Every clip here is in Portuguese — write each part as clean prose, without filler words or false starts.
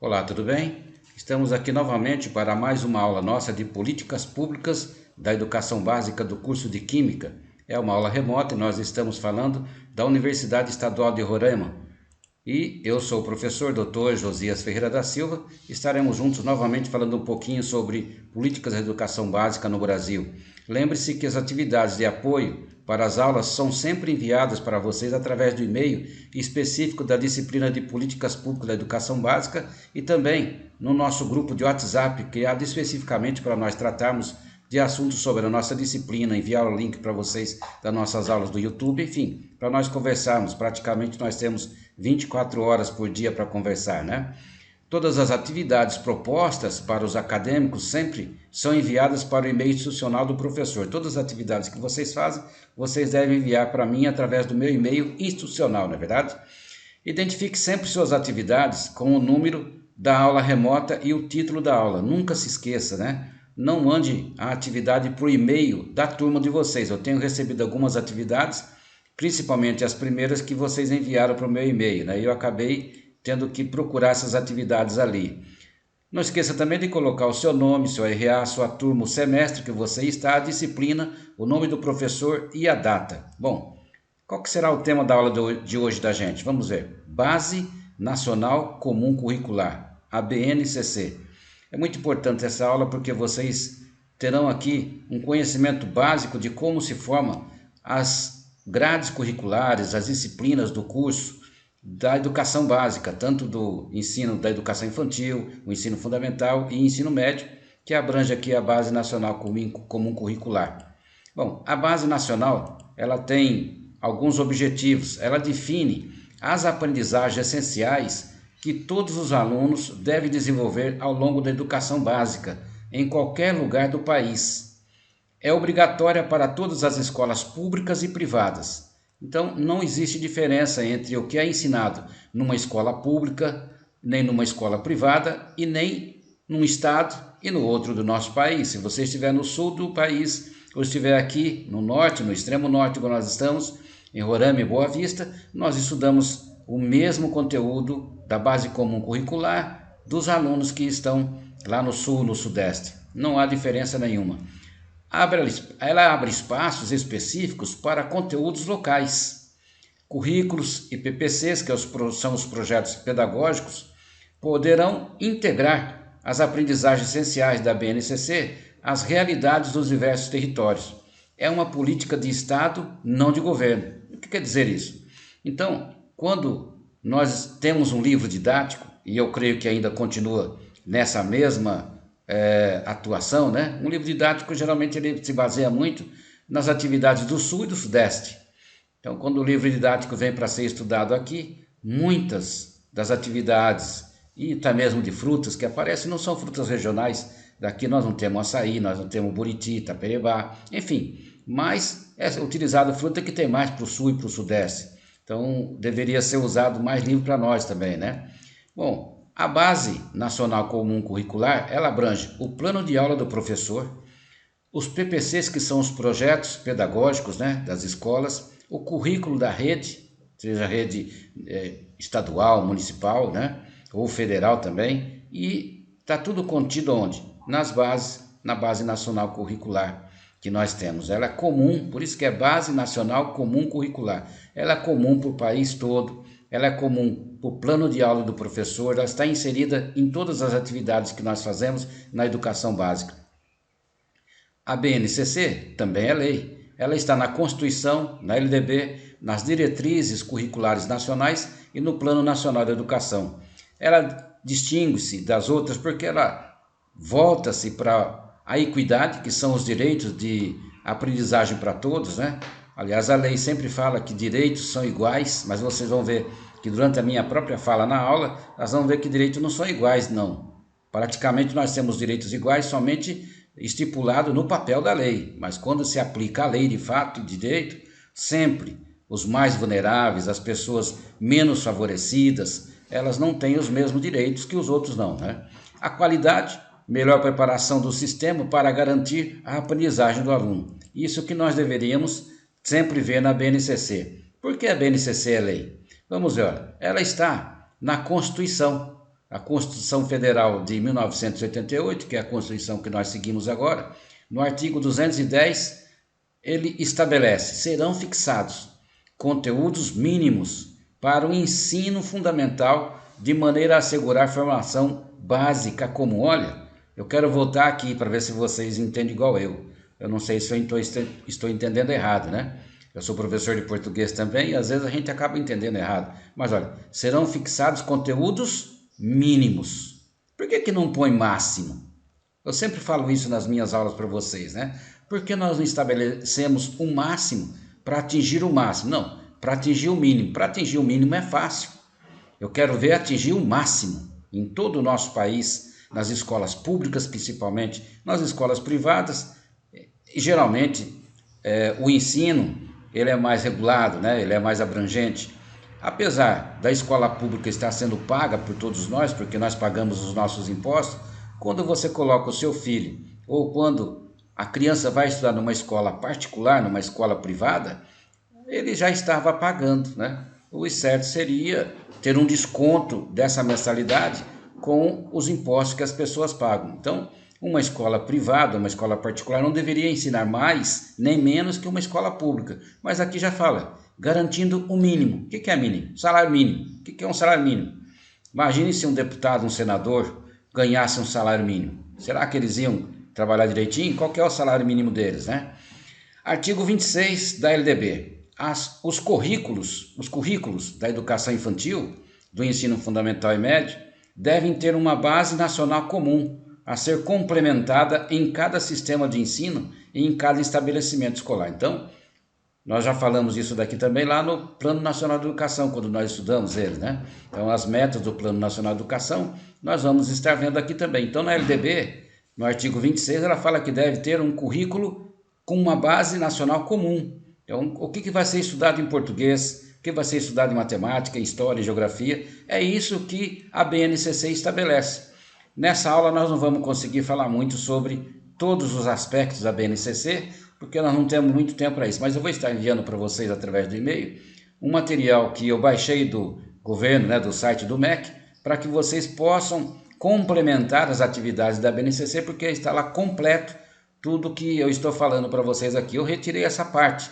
Olá, tudo bem? Estamos aqui novamente para mais uma aula nossa de Políticas Públicas da Educação Básica do curso de Química. É uma aula remota e nós estamos falando da Universidade Estadual de Roraima. E eu sou o professor Dr. Josias Ferreira da Silva. Estaremos juntos novamente falando um pouquinho sobre políticas de educação básica no Brasil. Lembre-se que as atividades de apoio para as aulas são sempre enviadas para vocês através do e-mail específico da disciplina de Políticas Públicas da Educação Básica e também no nosso grupo de WhatsApp, criado especificamente para nós tratarmos de assuntos sobre a nossa disciplina, enviar o link para vocês das nossas aulas do YouTube, enfim, para nós conversarmos. Praticamente nós temos 24 horas por dia para conversar, né? Todas as atividades propostas para os acadêmicos sempre são enviadas para o e-mail institucional do professor. Todas as atividades que vocês fazem, vocês devem enviar para mim através do meu e-mail institucional, não é verdade? Identifique sempre suas atividades com o número da aula remota e o título da aula. Nunca se esqueça, né? Não mande a atividade por e-mail da turma de vocês. Eu tenho recebido algumas atividades, principalmente as primeiras que vocês enviaram para o meu e-mail, né? Eu acabei tendo que procurar essas atividades ali. Não esqueça também de colocar o seu nome, seu RA, sua turma, o semestre que você está, a disciplina, o nome do professor e a data. Bom, qual que será o tema da aula de hoje da gente? Vamos ver. Base Nacional Comum Curricular, a BNCC. É muito importante essa aula porque vocês terão aqui um conhecimento básico de como se formam as grades curriculares, as disciplinas do curso da educação básica, tanto do ensino da educação infantil, o ensino fundamental e ensino médio, que abrange aqui a Base Nacional Comum Curricular. Bom, a Base Nacional, ela tem alguns objetivos, ela define as aprendizagens essenciais que todos os alunos devem desenvolver ao longo da educação básica, em qualquer lugar do país. É obrigatória para todas as escolas públicas e privadas. Então, não existe diferença entre o que é ensinado numa escola pública, nem numa escola privada e nem num estado e no outro do nosso país. Se você estiver no sul do país ou estiver aqui no norte, no extremo norte, onde nós estamos, em Roraima e Boa Vista, nós estudamos o mesmo conteúdo da base comum curricular dos alunos que estão lá no sul, no sudeste. Não há diferença nenhuma. Ela abre espaços específicos para conteúdos locais. Currículos e PPCs, que são os projetos pedagógicos, poderão integrar as aprendizagens essenciais da BNCC às realidades dos diversos territórios. É uma política de Estado, não de governo. O que quer dizer isso? Então, quando nós temos um livro didático, e eu creio que ainda continua nessa mesma atuação, né? Um livro didático geralmente ele se baseia muito nas atividades do Sul e do Sudeste. Então, quando o livro didático vem para ser estudado aqui, muitas das atividades e até mesmo de frutas que aparecem não são frutas regionais. Daqui nós não temos açaí, nós não temos buriti, taperebá, enfim. Mas é utilizado fruta que tem mais para o Sul e para o Sudeste. Então, deveria ser usado mais livro para nós também, né? Bom, a Base Nacional Comum Curricular, ela abrange o plano de aula do professor, os PPCs, que são os projetos pedagógicos, né, das escolas, o currículo da rede, seja rede estadual, municipal, né, ou federal também, e está tudo contido onde? Na Base Nacional Curricular que nós temos. Ela é comum, por isso que é Base Nacional Comum Curricular. Ela é comum para o país todo, ela é comum para o plano de aula do professor, ela está inserida em todas as atividades que nós fazemos na educação básica. A BNCC também é lei. Ela está na Constituição, na LDB, nas diretrizes curriculares nacionais e no Plano Nacional de Educação. Ela distingue-se das outras porque ela volta-se para a equidade, que são os direitos de aprendizagem para todos, né? Aliás, a lei sempre fala que direitos são iguais, mas vocês vão ver que durante a minha própria fala na aula, nós vamos ver que direitos não são iguais, não. Praticamente nós temos direitos iguais somente estipulado no papel da lei, mas quando se aplica a lei de fato e de direito, sempre os mais vulneráveis, as pessoas menos favorecidas, elas não têm os mesmos direitos que os outros não, né? A qualidade, melhor preparação do sistema para garantir a aprendizagem do aluno. Isso que nós deveríamos sempre ver na BNCC. Por que a BNCC é lei? Vamos ver, olha, ela está na Constituição. a Constituição Federal de 1988, que é a Constituição que nós seguimos agora, no artigo 210, ele estabelece: serão fixados conteúdos mínimos para o ensino fundamental de maneira a assegurar formação básica comum. Olha, eu quero voltar aqui para ver se vocês entendem igual eu. Eu não sei se eu estou entendendo errado, né? Eu sou professor de português também e às vezes a gente acaba entendendo errado. Mas olha, serão fixados conteúdos mínimos. Por que não põe máximo? Eu sempre falo isso nas minhas aulas para vocês, né? Por que nós não estabelecemos um máximo para atingir o máximo? Não, para atingir o mínimo. Para atingir o mínimo é fácil. Eu quero ver atingir o máximo em todo o nosso país, nas escolas públicas principalmente, nas escolas privadas. E geralmente o ensino ele é mais regulado, né? Ele é mais abrangente. Apesar da escola pública estar sendo paga por todos nós, porque nós pagamos os nossos impostos, quando você coloca o seu filho ou quando a criança vai estudar numa escola particular, numa escola privada, ele já estava pagando, né? O certo seria ter um desconto dessa mensalidade com os impostos que as pessoas pagam. Então, uma escola privada, uma escola particular não deveria ensinar mais nem menos que uma escola pública. Mas aqui já fala, garantindo o mínimo. O que é mínimo? Salário mínimo. O que é um salário mínimo? Imagine se um deputado, um senador ganhasse um salário mínimo. Será que eles iam trabalhar direitinho? Qual que é o salário mínimo deles, né? Artigo 26 da LDB. Os currículos da educação infantil, do ensino fundamental e médio, devem ter uma base nacional comum, a ser complementada em cada sistema de ensino e em cada estabelecimento escolar. Então, nós já falamos isso daqui também lá no Plano Nacional de Educação, quando nós estudamos ele, né? Então, as metas do Plano Nacional de Educação, nós vamos estar vendo aqui também. Então, na LDB, no artigo 26, ela fala que deve ter um currículo com uma base nacional comum. Então, o que vai ser estudado em português, o que vai ser estudado em matemática, história, geografia, é isso que a BNCC estabelece. Nessa aula nós não vamos conseguir falar muito sobre todos os aspectos da BNCC, porque nós não temos muito tempo para isso, mas eu vou estar enviando para vocês através do e-mail um material que eu baixei do governo, né, do site do MEC, para que vocês possam complementar as atividades da BNCC, porque está lá completo tudo que eu estou falando para vocês aqui. Eu retirei essa parte,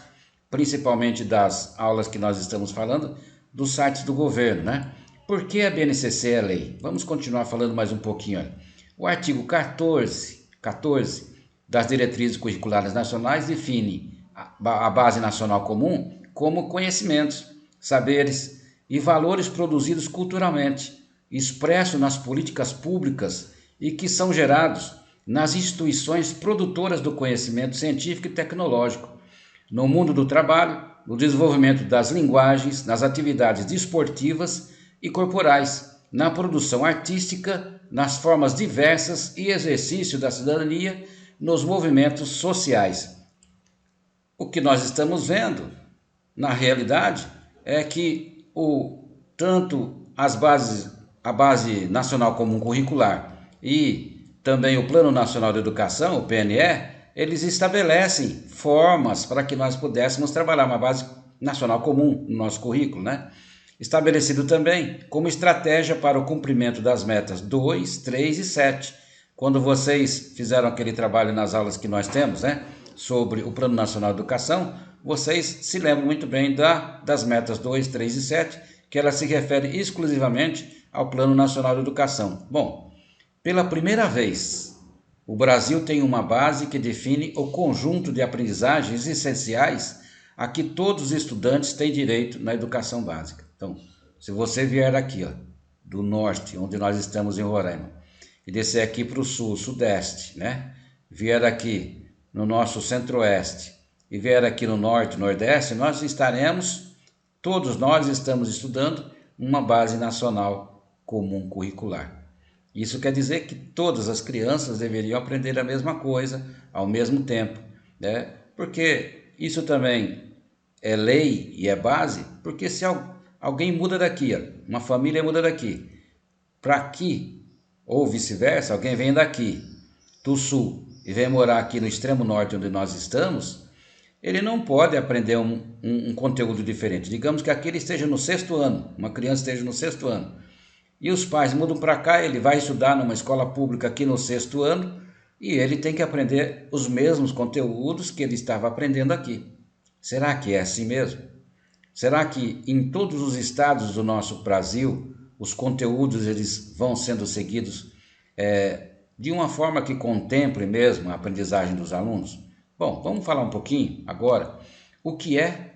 principalmente das aulas que nós estamos falando, dos sites do governo, né? Por que a BNCC é lei? Vamos continuar falando mais um pouquinho. Olha. O artigo 14 das diretrizes curriculares nacionais define a base nacional comum como conhecimentos, saberes e valores produzidos culturalmente, expressos nas políticas públicas e que são gerados nas instituições produtoras do conhecimento científico e tecnológico, no mundo do trabalho, no desenvolvimento das linguagens, nas atividades desportivas e corporais, na produção artística, nas formas diversas e exercício da cidadania, nos movimentos sociais. O que nós estamos vendo, na realidade, é que tanto a base nacional comum curricular e também o Plano Nacional de Educação, o PNE, eles estabelecem formas para que nós pudéssemos trabalhar uma base nacional comum no nosso currículo, né? Estabelecido também como estratégia para o cumprimento das metas 2, 3 e 7. Quando vocês fizeram aquele trabalho nas aulas que nós temos, né, sobre o Plano Nacional de Educação, vocês se lembram muito bem das metas 2, 3 e 7, que ela se refere exclusivamente ao Plano Nacional de Educação. Bom, pela primeira vez, o Brasil tem uma base que define o conjunto de aprendizagens essenciais a que todos os estudantes têm direito na educação básica. Então, se você vier aqui, ó, do norte, onde nós estamos em Roraima, e descer aqui para o sul, sudeste, né? Vier aqui no nosso centro-oeste e vier aqui no norte, nordeste, todos nós estamos estudando uma base nacional comum curricular. Isso quer dizer que todas as crianças deveriam aprender a mesma coisa ao mesmo tempo, né? Porque isso também é lei e é base, porque se alguém muda daqui, ó, uma família muda daqui para aqui, ou vice-versa, alguém vem daqui do sul e vem morar aqui no extremo norte onde nós estamos, ele não pode aprender um conteúdo diferente. Digamos que aqui ele esteja no 6º ano, uma criança esteja no 6º ano. E os pais mudam para cá, ele vai estudar numa escola pública aqui no 6º ano e ele tem que aprender os mesmos conteúdos que ele estava aprendendo aqui. Será que é assim mesmo? Será que em todos os estados do nosso Brasil os conteúdos eles vão sendo seguidos de uma forma que contemple mesmo a aprendizagem dos alunos? Bom, vamos falar um pouquinho agora o que é,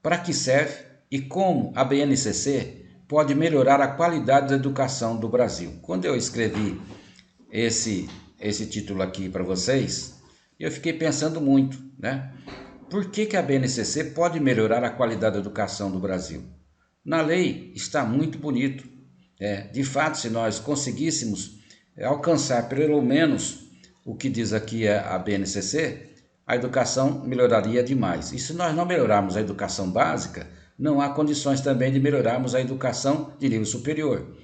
para que serve e como a BNCC pode melhorar a qualidade da educação do Brasil. Quando eu escrevi esse título aqui para vocês, eu fiquei pensando muito, né? Por que a BNCC pode melhorar a qualidade da educação do Brasil? Na lei está muito bonito. De fato, se nós conseguíssemos alcançar pelo menos o que diz aqui a BNCC, a educação melhoraria demais. E se nós não melhorarmos a educação básica, não há condições também de melhorarmos a educação de nível superior.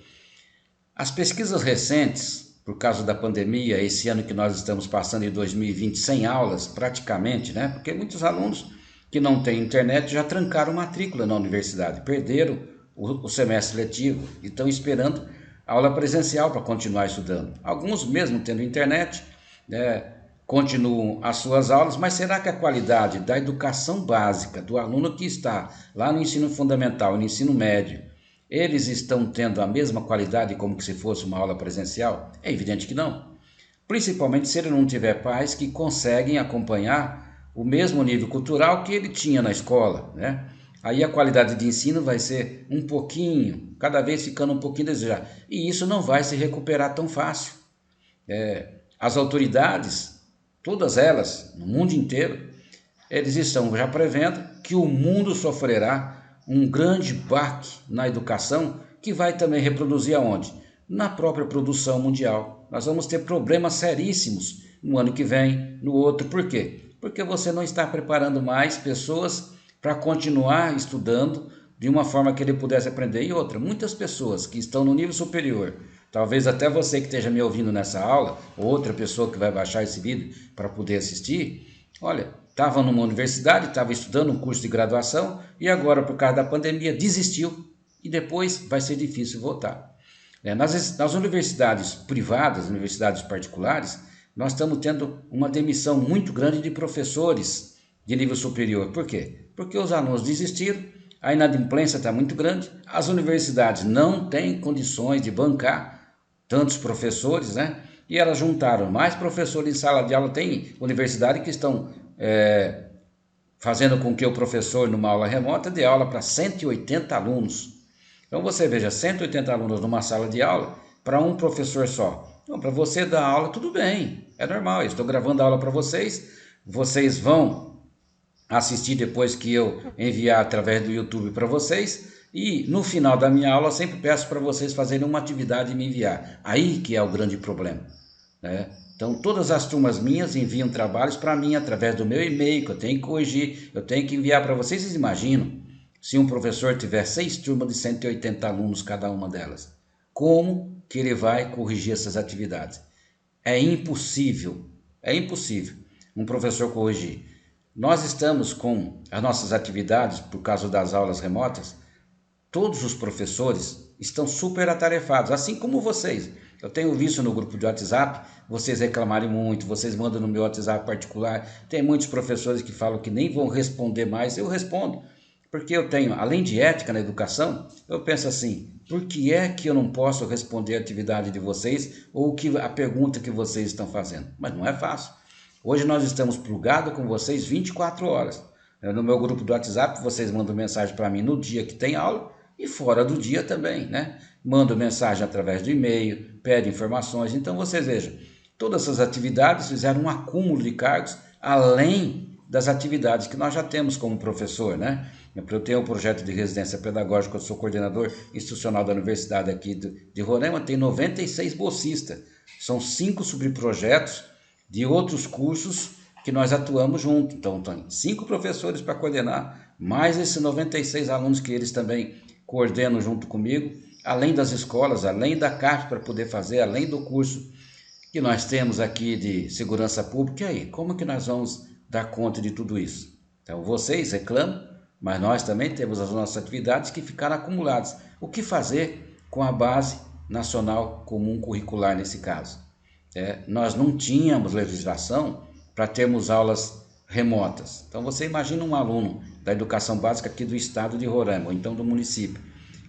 As pesquisas recentes, por causa da pandemia, esse ano que nós estamos passando em 2020 sem aulas praticamente, né? Porque muitos alunos que não têm internet já trancaram matrícula na universidade, perderam o semestre letivo e estão esperando aula presencial para continuar estudando. Alguns mesmo tendo internet, continuam as suas aulas, mas será que a qualidade da educação básica do aluno que está lá no ensino fundamental e no ensino médio, eles estão tendo a mesma qualidade como se fosse uma aula presencial? É evidente que não. Principalmente se ele não tiver pais que conseguem acompanhar o mesmo nível cultural que ele tinha na escola, né? Aí a qualidade de ensino vai ser um pouquinho, cada vez ficando um pouquinho a desejar. E isso não vai se recuperar tão fácil. As autoridades, todas elas, no mundo inteiro, eles estão já prevendo que o mundo sofrerá um grande baque na educação que vai também reproduzir aonde? Na própria produção mundial. Nós vamos ter problemas seríssimos no ano que vem, no outro. Por quê? Porque você não está preparando mais pessoas para continuar estudando de uma forma que ele pudesse aprender. E outra, muitas pessoas que estão no nível superior, talvez até você que esteja me ouvindo nessa aula, ou outra pessoa que vai baixar esse vídeo para poder assistir, olha, estava numa universidade, estava estudando um curso de graduação e agora, por causa da pandemia, desistiu e depois vai ser difícil voltar. Nas universidades privadas, universidades particulares, nós estamos tendo uma demissão muito grande de professores de nível superior. Por quê? Porque os alunos desistiram, a inadimplência está muito grande, as universidades não têm condições de bancar tantos professores, né? E elas juntaram mais professores em sala de aula. Tem universidade que estão fazendo com que o professor, numa aula remota, dê aula para 180 alunos. Então você veja, 180 alunos numa sala de aula para um professor só. Então, para você dar aula, tudo bem, é normal. Eu estou gravando a aula para vocês, vocês vão assistir depois que eu enviar através do YouTube para vocês. E no final da minha aula eu sempre peço para vocês fazerem uma atividade e me enviar. Aí que é o grande problema, né? Então todas as turmas minhas enviam trabalhos para mim através do meu e-mail, que eu tenho que corrigir, eu tenho que enviar para vocês. Vocês imaginam se um professor tiver 6 turmas de 180 alunos cada uma delas? Como que ele vai corrigir essas atividades? É impossível um professor corrigir. Nós estamos com as nossas atividades, por causa das aulas remotas, todos os professores estão super atarefados, assim como vocês. Eu tenho visto no grupo de WhatsApp, vocês reclamarem muito, vocês mandam no meu WhatsApp particular. Tem muitos professores que falam que nem vão responder mais. Eu respondo, porque eu tenho, além de ética na educação, eu penso assim, por que é que eu não posso responder a atividade de vocês ou a pergunta que vocês estão fazendo? Mas não é fácil. Hoje nós estamos plugados com vocês 24 horas. No meu grupo do WhatsApp, vocês mandam mensagem para mim no dia que tem aula e fora do dia também, né? Mandam mensagem através do e-mail, pedem informações. Então vocês vejam, todas essas atividades fizeram um acúmulo de cargos, além das atividades que nós já temos como professor, né? Eu tenho um projeto de residência pedagógica, eu sou coordenador institucional da universidade aqui de Roraima, tem 96 bolsistas. São 5 subprojetos de outros cursos que nós atuamos junto. Então, tem 5 professores para coordenar, mais esses 96 alunos que eles também coordenam junto comigo, além das escolas, além da CAF para poder fazer, além do curso que nós temos aqui de segurança pública. E aí, como que nós vamos dar conta de tudo isso? Então, vocês reclamam, mas nós também temos as nossas atividades que ficaram acumuladas. O que fazer com a base Nacional Comum Curricular nesse caso. Nós não tínhamos legislação para termos aulas remotas. Então você imagina um aluno da educação básica aqui do estado de Roraima, ou então do município,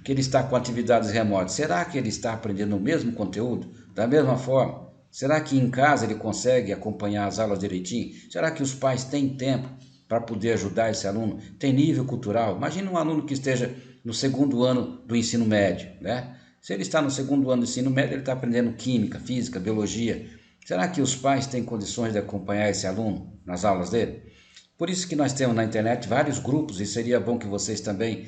que ele está com atividades remotas. Será que ele está aprendendo o mesmo conteúdo, da mesma forma? Será que em casa ele consegue acompanhar as aulas direitinho? Será que os pais têm tempo para poder ajudar esse aluno? Tem nível cultural? Imagina um aluno que esteja no segundo ano do ensino médio, né? Se ele está no segundo ano do ensino médio, ele está aprendendo química, física, biologia. Será que os pais têm condições de acompanhar esse aluno nas aulas dele? Por isso que nós temos na internet vários grupos, e seria bom que vocês também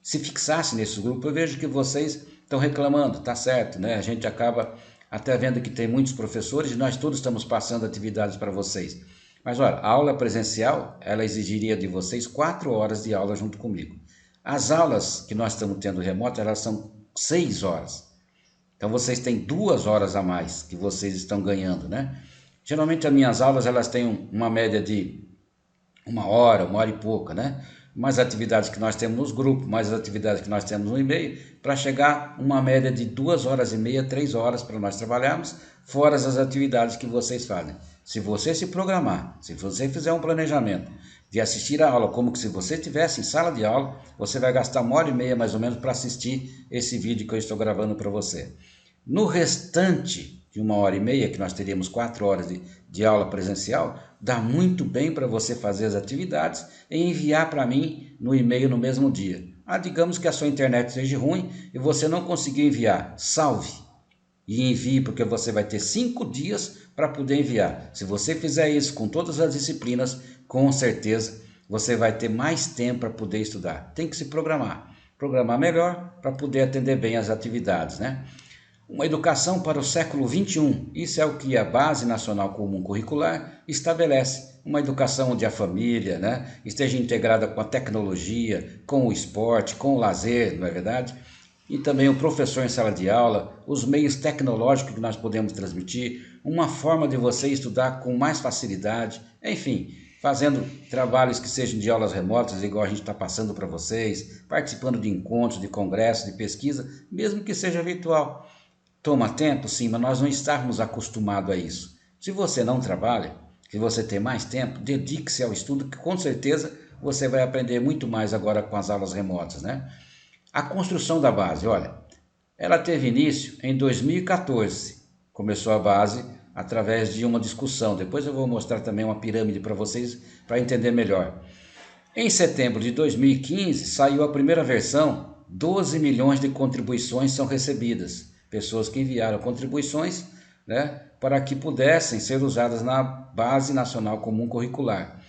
se fixassem nesse grupo. Eu vejo que vocês estão reclamando, tá certo, né? A gente acaba até vendo que tem muitos professores e nós todos estamos passando atividades para vocês. Mas olha, a aula presencial, ela exigiria de vocês 4 horas de aula junto comigo. As aulas que nós estamos tendo remoto, elas são 6 horas. Então vocês têm 2 horas a mais que vocês estão ganhando, né? Geralmente as minhas aulas, elas têm uma média de 1 hora e pouca, né? Mais atividades que nós temos nos grupos, mais as atividades que nós temos no e-mail, para chegar uma média de 2 horas e meia, 3 horas para nós trabalharmos, fora as atividades que vocês fazem. Se você se programar, se você fizer um planejamento de assistir a aula como que se você estivesse em sala de aula, você vai gastar 1 hora e meia mais ou menos para assistir esse vídeo que eu estou gravando para você. No restante de 1 hora e meia, que nós teríamos 4 horas de aula presencial, dá muito bem para você fazer as atividades e enviar para mim no e-mail no mesmo dia. Digamos que a sua internet seja ruim e você não conseguiu enviar, salve e envie, porque você vai ter 5 dias para poder enviar. Se você fizer isso com todas as disciplinas, com certeza você vai ter mais tempo para poder estudar. Tem que se programar melhor para poder atender bem as atividades, né? Uma educação para o século XXI, isso é o que a Base Nacional Comum Curricular estabelece. Uma educação onde a família, né, esteja integrada com a tecnologia, com o esporte, com o lazer, não é verdade? E também o professor em sala de aula, os meios tecnológicos que nós podemos transmitir, uma forma de você estudar com mais facilidade, enfim, fazendo trabalhos que sejam de aulas remotas, igual a gente está passando para vocês, participando de encontros, de congressos, de pesquisa, mesmo que seja virtual. Toma tempo, sim, mas nós não estamos acostumados a isso. Se você não trabalha, se você tem mais tempo, dedique-se ao estudo, que com certeza você vai aprender muito mais agora com as aulas remotas, né? A construção da base, olha, ela teve início em 2014. Começou a base através de uma discussão. Depois eu vou mostrar também uma pirâmide para vocês, para entender melhor. Em setembro de 2015, saiu a primeira versão, 12 milhões de contribuições são recebidas. Pessoas que enviaram contribuições, né, para que pudessem ser usadas na Base Nacional Comum Curricular.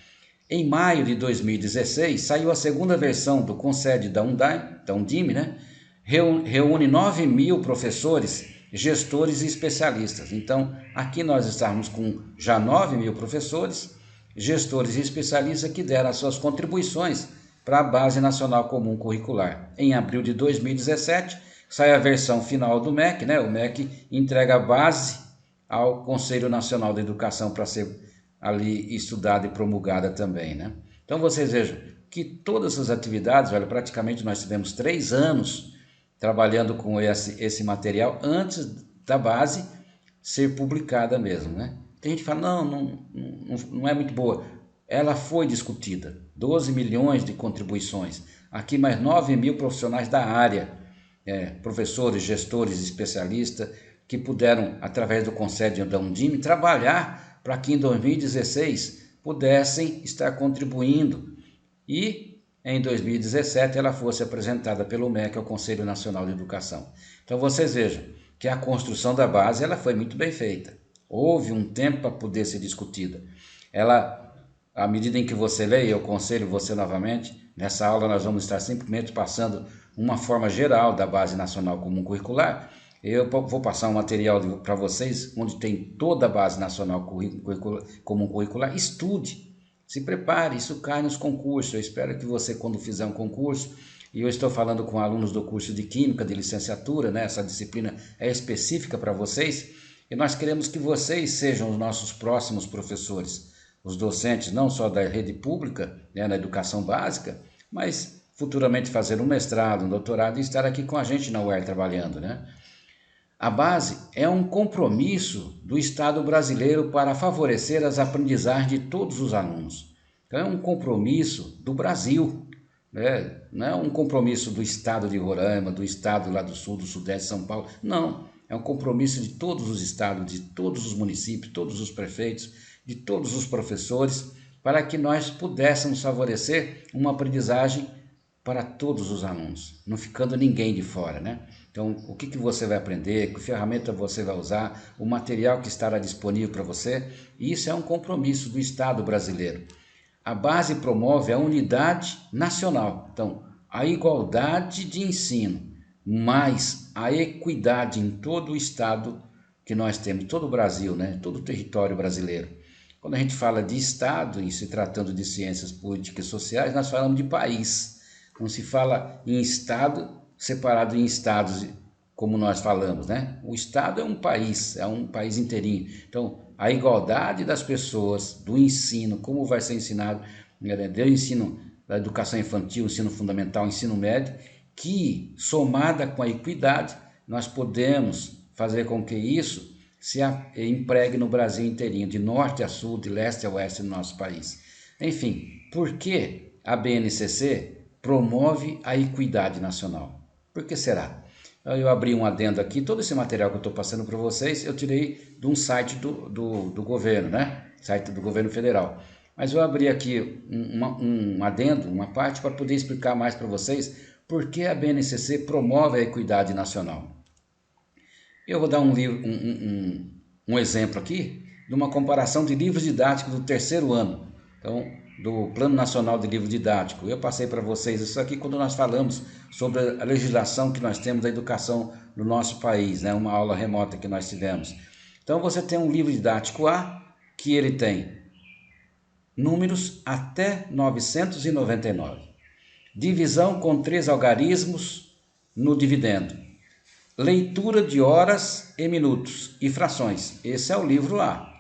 Em maio de 2016, saiu a segunda versão do Concede da Undime, né? Reúne 9 mil professores, gestores e especialistas. Então, aqui nós estamos com já 9 mil professores, gestores e especialistas que deram as suas contribuições para a Base Nacional Comum Curricular. Em abril de 2017, sai a versão final do MEC, né? O MEC entrega a base ao Conselho Nacional de Educação para ser ali estudada e promulgada também, né? Então vocês vejam que todas essas atividades, olha, praticamente nós tivemos 3 anos trabalhando com esse material antes da base ser publicada mesmo, né? Tem gente que fala, não é muito boa. Ela foi discutida, 12 milhões de contribuições, aqui mais 9 mil profissionais da área, professores, gestores, especialistas, que puderam, através do Concede da Undime, trabalhar para que em 2016 pudessem estar contribuindo e em 2017 ela fosse apresentada pelo MEC ao Conselho Nacional de Educação. Então vocês vejam que a construção da base ela foi muito bem feita. Houve um tempo para poder ser discutida. À medida em que você lê, eu aconselho você novamente, nessa aula nós vamos estar simplesmente passando uma forma geral da Base Nacional Comum Curricular. Eu vou passar um material para vocês, onde tem toda a Base Nacional Comum Curricular. Estude, se prepare, isso cai nos concursos. Eu espero que você, quando fizer um concurso, e eu estou falando com alunos do curso de Química, de licenciatura, né? Essa disciplina é específica para vocês, e nós queremos que vocês sejam os nossos próximos professores, os docentes não só da rede pública, né, na educação básica, mas futuramente fazer um mestrado, um doutorado e estar aqui com a gente na UER trabalhando, né? A base é um compromisso do Estado brasileiro para favorecer as aprendizagens de todos os alunos. Então, é um compromisso do Brasil, né? Não é um compromisso do Estado de Roraima, do Estado lá do Sul, do Sudeste de São Paulo. Não, é um compromisso de todos os estados, de todos os municípios, todos os prefeitos, de todos os professores, para que nós pudéssemos favorecer uma aprendizagem para todos os alunos, não ficando ninguém de fora, né? Então, o que você vai aprender, que ferramenta você vai usar, o material que estará disponível para você, isso é um compromisso do Estado brasileiro. A base promove a unidade nacional, então, a igualdade de ensino, mais a equidade em todo o Estado que nós temos, todo o Brasil, né? Todo o território brasileiro. Quando a gente fala de Estado, e se tratando de ciências políticas e sociais, nós falamos de país. Não se fala em Estado separado em estados, como nós falamos, né? O Estado é um país inteirinho. Então, a igualdade das pessoas, do ensino, como vai ser ensinado, né? Do ensino da educação infantil, ensino fundamental, ensino médio, que, somada com a equidade, nós podemos fazer com que isso se empregue no Brasil inteirinho, de norte a sul, de leste a oeste do nosso país. Enfim, por que a BNCC promove a equidade nacional? Por que será? Eu abri um adendo aqui, todo esse material que eu estou passando para vocês, eu tirei de um site do governo, né? Site do governo federal. Mas eu abri aqui um adendo, uma parte, para poder explicar mais para vocês por que a BNCC promove a equidade nacional. Eu vou dar um exemplo aqui de uma comparação de livros didáticos do terceiro ano. Então, do Plano Nacional de Livro Didático. Eu passei para vocês isso aqui quando nós falamos sobre a legislação que nós temos da educação no nosso país, né? Uma aula remota que nós tivemos. Então você tem um livro didático A, que ele tem números até 999. Divisão com 3 algarismos no dividendo. Leitura de horas e minutos e frações. Esse é o livro A.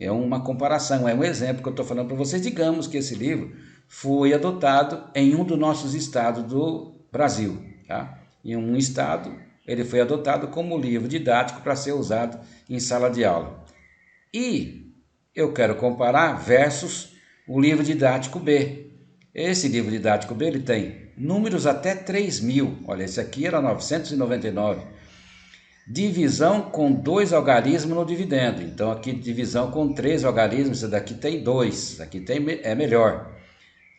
É uma comparação, é um exemplo que eu estou falando para vocês. Digamos que esse livro foi adotado em um dos nossos estados do Brasil. Tá? Em um estado, ele foi adotado como livro didático para ser usado em sala de aula. E eu quero comparar versus o livro didático B. Esse livro didático B ele tem números até 3.000. Olha, esse aqui era 999. Divisão com 2 algarismos no dividendo. Então aqui divisão com 3 algarismos, esse daqui tem 2, esse aqui é melhor.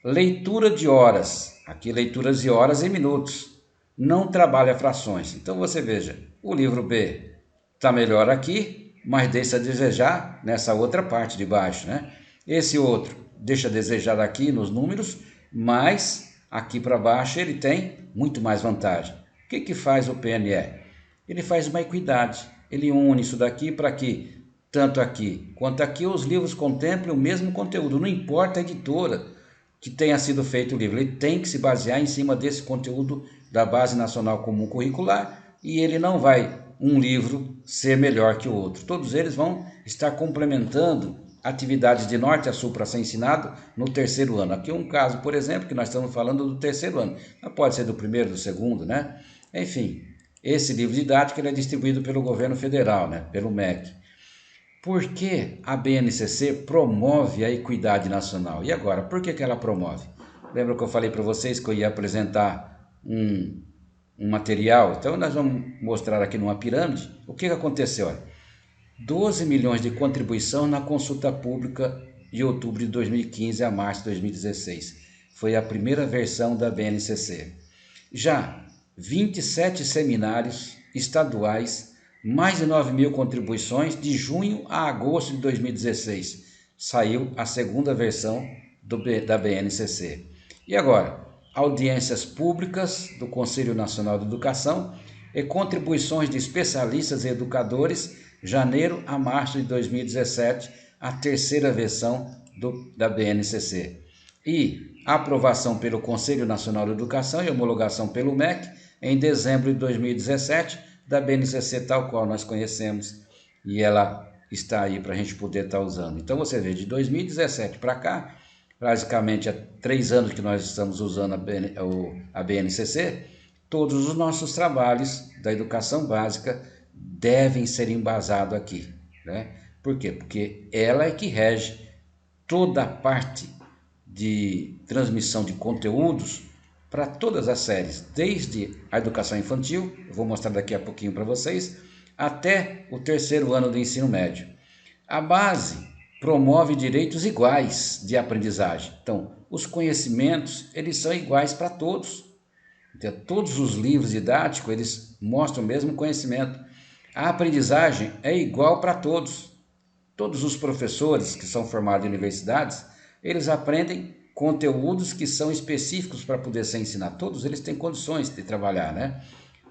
Leitura de horas, aqui leituras de horas em minutos. Não trabalha frações. Então você veja, o livro B está melhor aqui, mas deixa a desejar nessa outra parte de baixo, né? Esse outro deixa a desejar aqui nos números, mas aqui para baixo ele tem muito mais vantagem. O que faz o PNE? Ele faz uma equidade, ele une isso daqui para que, tanto aqui quanto aqui, os livros contemplem o mesmo conteúdo, não importa a editora que tenha sido feito o livro, ele tem que se basear em cima desse conteúdo da Base Nacional Comum Curricular e ele não vai, um livro, ser melhor que o outro. Todos eles vão estar complementando atividades de norte a sul para ser ensinado no terceiro ano. Aqui um caso, por exemplo, que nós estamos falando do terceiro ano, mas pode ser do primeiro, do segundo, né? Enfim. Esse livro didático ele é distribuído pelo governo federal, né? Pelo MEC. Por que a BNCC promove a equidade nacional? E agora, por que ela promove? Lembra que eu falei para vocês que eu ia apresentar um material? Então nós vamos mostrar aqui numa pirâmide o que aconteceu. Olha, 12 milhões de contribuição na consulta pública de outubro de 2015 a março de 2016. Foi a primeira versão da BNCC. Já 27 seminários estaduais, mais de 9.000 contribuições de junho a agosto de 2016. Saiu a segunda versão da BNCC. E agora, audiências públicas do Conselho Nacional de Educação e contribuições de especialistas e educadores, janeiro a março de 2017, a terceira versão da BNCC. E aprovação pelo Conselho Nacional de Educação e homologação pelo MEC em dezembro de 2017 da BNCC tal qual nós conhecemos e ela está aí para a gente poder estar usando. Então você vê, de 2017 para cá, praticamente há 3 anos que nós estamos usando a BNCC, todos os nossos trabalhos da educação básica devem ser embasados aqui, né? Por quê? Porque ela é que rege toda a parte de transmissão de conteúdos para todas as séries, desde a educação infantil, eu vou mostrar daqui a pouquinho para vocês, até o terceiro ano do ensino médio. A base promove direitos iguais de aprendizagem. Então, os conhecimentos, eles são iguais para todos. Então, todos os livros didáticos, eles mostram o mesmo conhecimento. A aprendizagem é igual para todos. Todos os professores que são formados em universidades, eles aprendem conteúdos que são específicos para poder ser ensinado. Todos eles têm condições de trabalhar, né?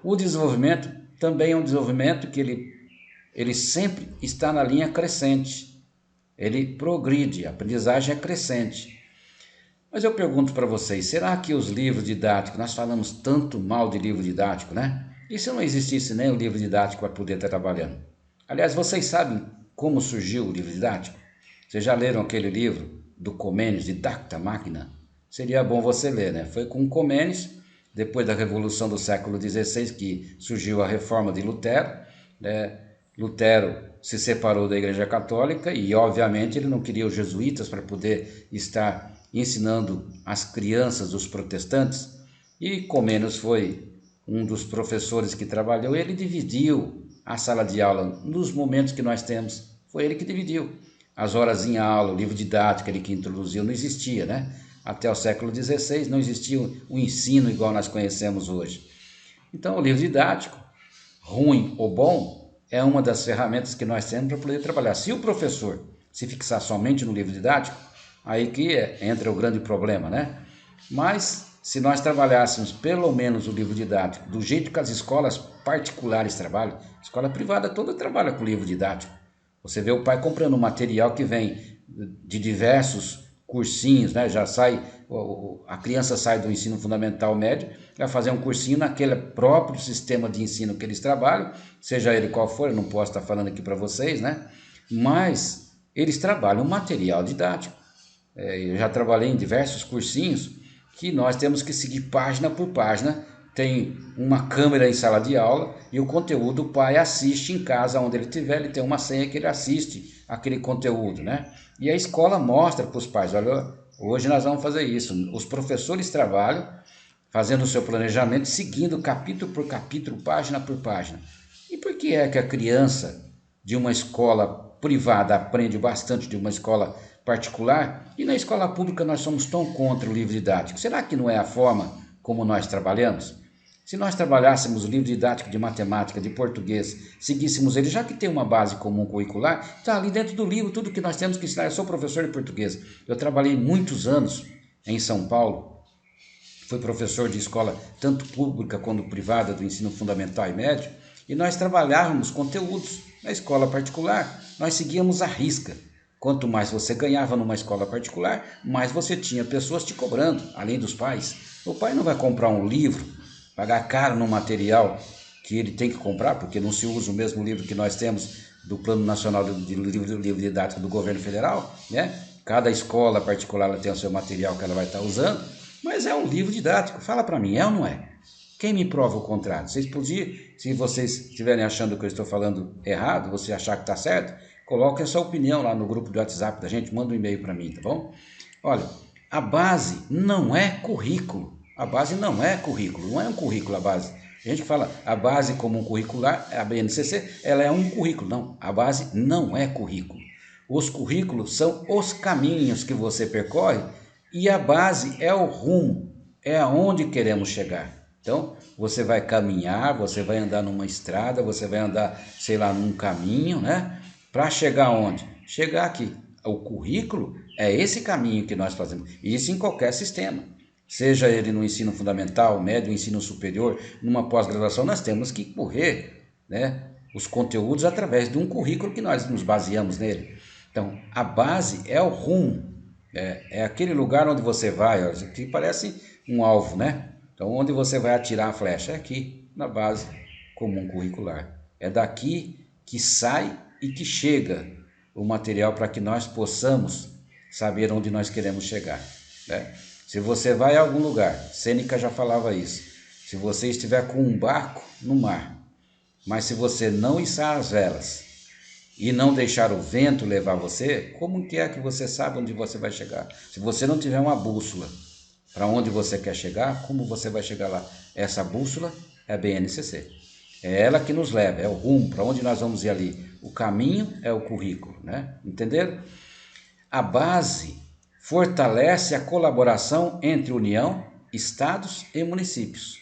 O desenvolvimento também é um desenvolvimento que ele sempre está na linha crescente. Ele progride, a aprendizagem é crescente. Mas eu pergunto para vocês, será que os livros didáticos, nós falamos tanto mal de livro didático, né? E se não existisse nem o livro didático para poder estar trabalhando? Aliás, vocês sabem como surgiu o livro didático? Vocês já leram aquele livro do Comênios, Didacta Magna? Seria bom você ler, né? Foi com Comênios, depois da Revolução do século XVI, que surgiu a reforma de Lutero, né? Lutero se separou da Igreja Católica e, obviamente, ele não queria os jesuítas para poder estar ensinando as crianças dos protestantes. E Comênios foi um dos professores que trabalhou, ele dividiu a sala de aula nos momentos que nós temos. Foi ele que dividiu. As horas em aula, o livro didático, ele que introduziu, não existia, né? Até o século XVI não existia o ensino igual nós conhecemos hoje. Então, o livro didático, ruim ou bom, é uma das ferramentas que nós temos para poder trabalhar. Se o professor se fixar somente no livro didático, aí que entra o grande problema, né? Mas se nós trabalhássemos pelo menos o livro didático do jeito que as escolas particulares trabalham, a escola privada toda trabalha com livro didático. Você vê o pai comprando material que vem de diversos cursinhos, né? Já sai, a criança sai do ensino fundamental médio, vai fazer um cursinho naquele próprio sistema de ensino que eles trabalham, seja ele qual for, eu não posso estar falando aqui para vocês, né? Mas eles trabalham material didático. Eu já trabalhei em diversos cursinhos que nós temos que seguir página por página. Tem uma câmera em sala de aula e o conteúdo o pai assiste em casa, onde ele estiver, ele tem uma senha que ele assiste aquele conteúdo, né? E a escola mostra para os pais, olha, hoje nós vamos fazer isso. Os professores trabalham fazendo o seu planejamento, seguindo capítulo por capítulo, página por página. E por que é que a criança de uma escola privada aprende bastante de uma escola particular e na escola pública nós somos tão contra o livro didático? Será que não é a forma como nós trabalhamos? Se nós trabalhássemos o livro didático de matemática, de português, seguíssemos ele, já que tem uma base comum curricular, está ali dentro do livro tudo que nós temos que ensinar. Eu sou professor de português, eu trabalhei muitos anos em São Paulo, fui professor de escola tanto pública quanto privada do ensino fundamental e médio, e nós trabalhávamos conteúdos na escola particular, nós seguíamos à risca. Quanto mais você ganhava numa escola particular, mais você tinha pessoas te cobrando, além dos pais. O pai não vai comprar um livro, pagar caro no material que ele tem que comprar, porque não se usa o mesmo livro que nós temos do Plano Nacional de Livro Didático do Governo Federal, né? Cada escola particular ela tem o seu material que ela vai estar usando, mas é um livro didático. Fala para mim, é ou não é? Quem me prova o contrário? Vocês podiam, se vocês estiverem achando que eu estou falando errado, você achar que está certo, coloque a sua opinião lá no grupo do WhatsApp da gente, manda um e-mail para mim, tá bom? Olha, a base não é currículo. A base não é currículo, não é um currículo a base. A gente fala a base comum curricular, a BNCC, ela é um currículo. Não, a base não é currículo. Os currículos são os caminhos que você percorre e a base é o rumo, é aonde queremos chegar. Então, você vai caminhar, você vai andar numa estrada, você vai andar, sei lá, num caminho, né? Para chegar aonde? Chegar aqui. O currículo é esse caminho que nós fazemos. Isso em qualquer sistema. Seja ele no ensino fundamental, médio, ensino superior, numa pós-graduação, nós temos que correr, né, os conteúdos através de um currículo que nós nos baseamos nele. Então, a base é o rumo, é aquele lugar onde você vai, ó, que parece um alvo, né? Então, onde você vai atirar a flecha? É aqui, na base comum curricular. É daqui que sai e que chega o material para que nós possamos saber onde nós queremos chegar, né? Se você vai a algum lugar, Sêneca já falava isso, se você estiver com um barco no mar Mas se você não içar as velas e não deixar o vento levar você, como que é que você sabe onde você vai chegar? Se você não tiver uma bússola para onde você quer chegar, como você vai chegar lá? Essa bússola é a BNCC. É ela que nos leva, é o rumo, para onde nós vamos ir ali. O caminho é o currículo, né? Entenderam? A base fortalece a colaboração entre União, estados e municípios.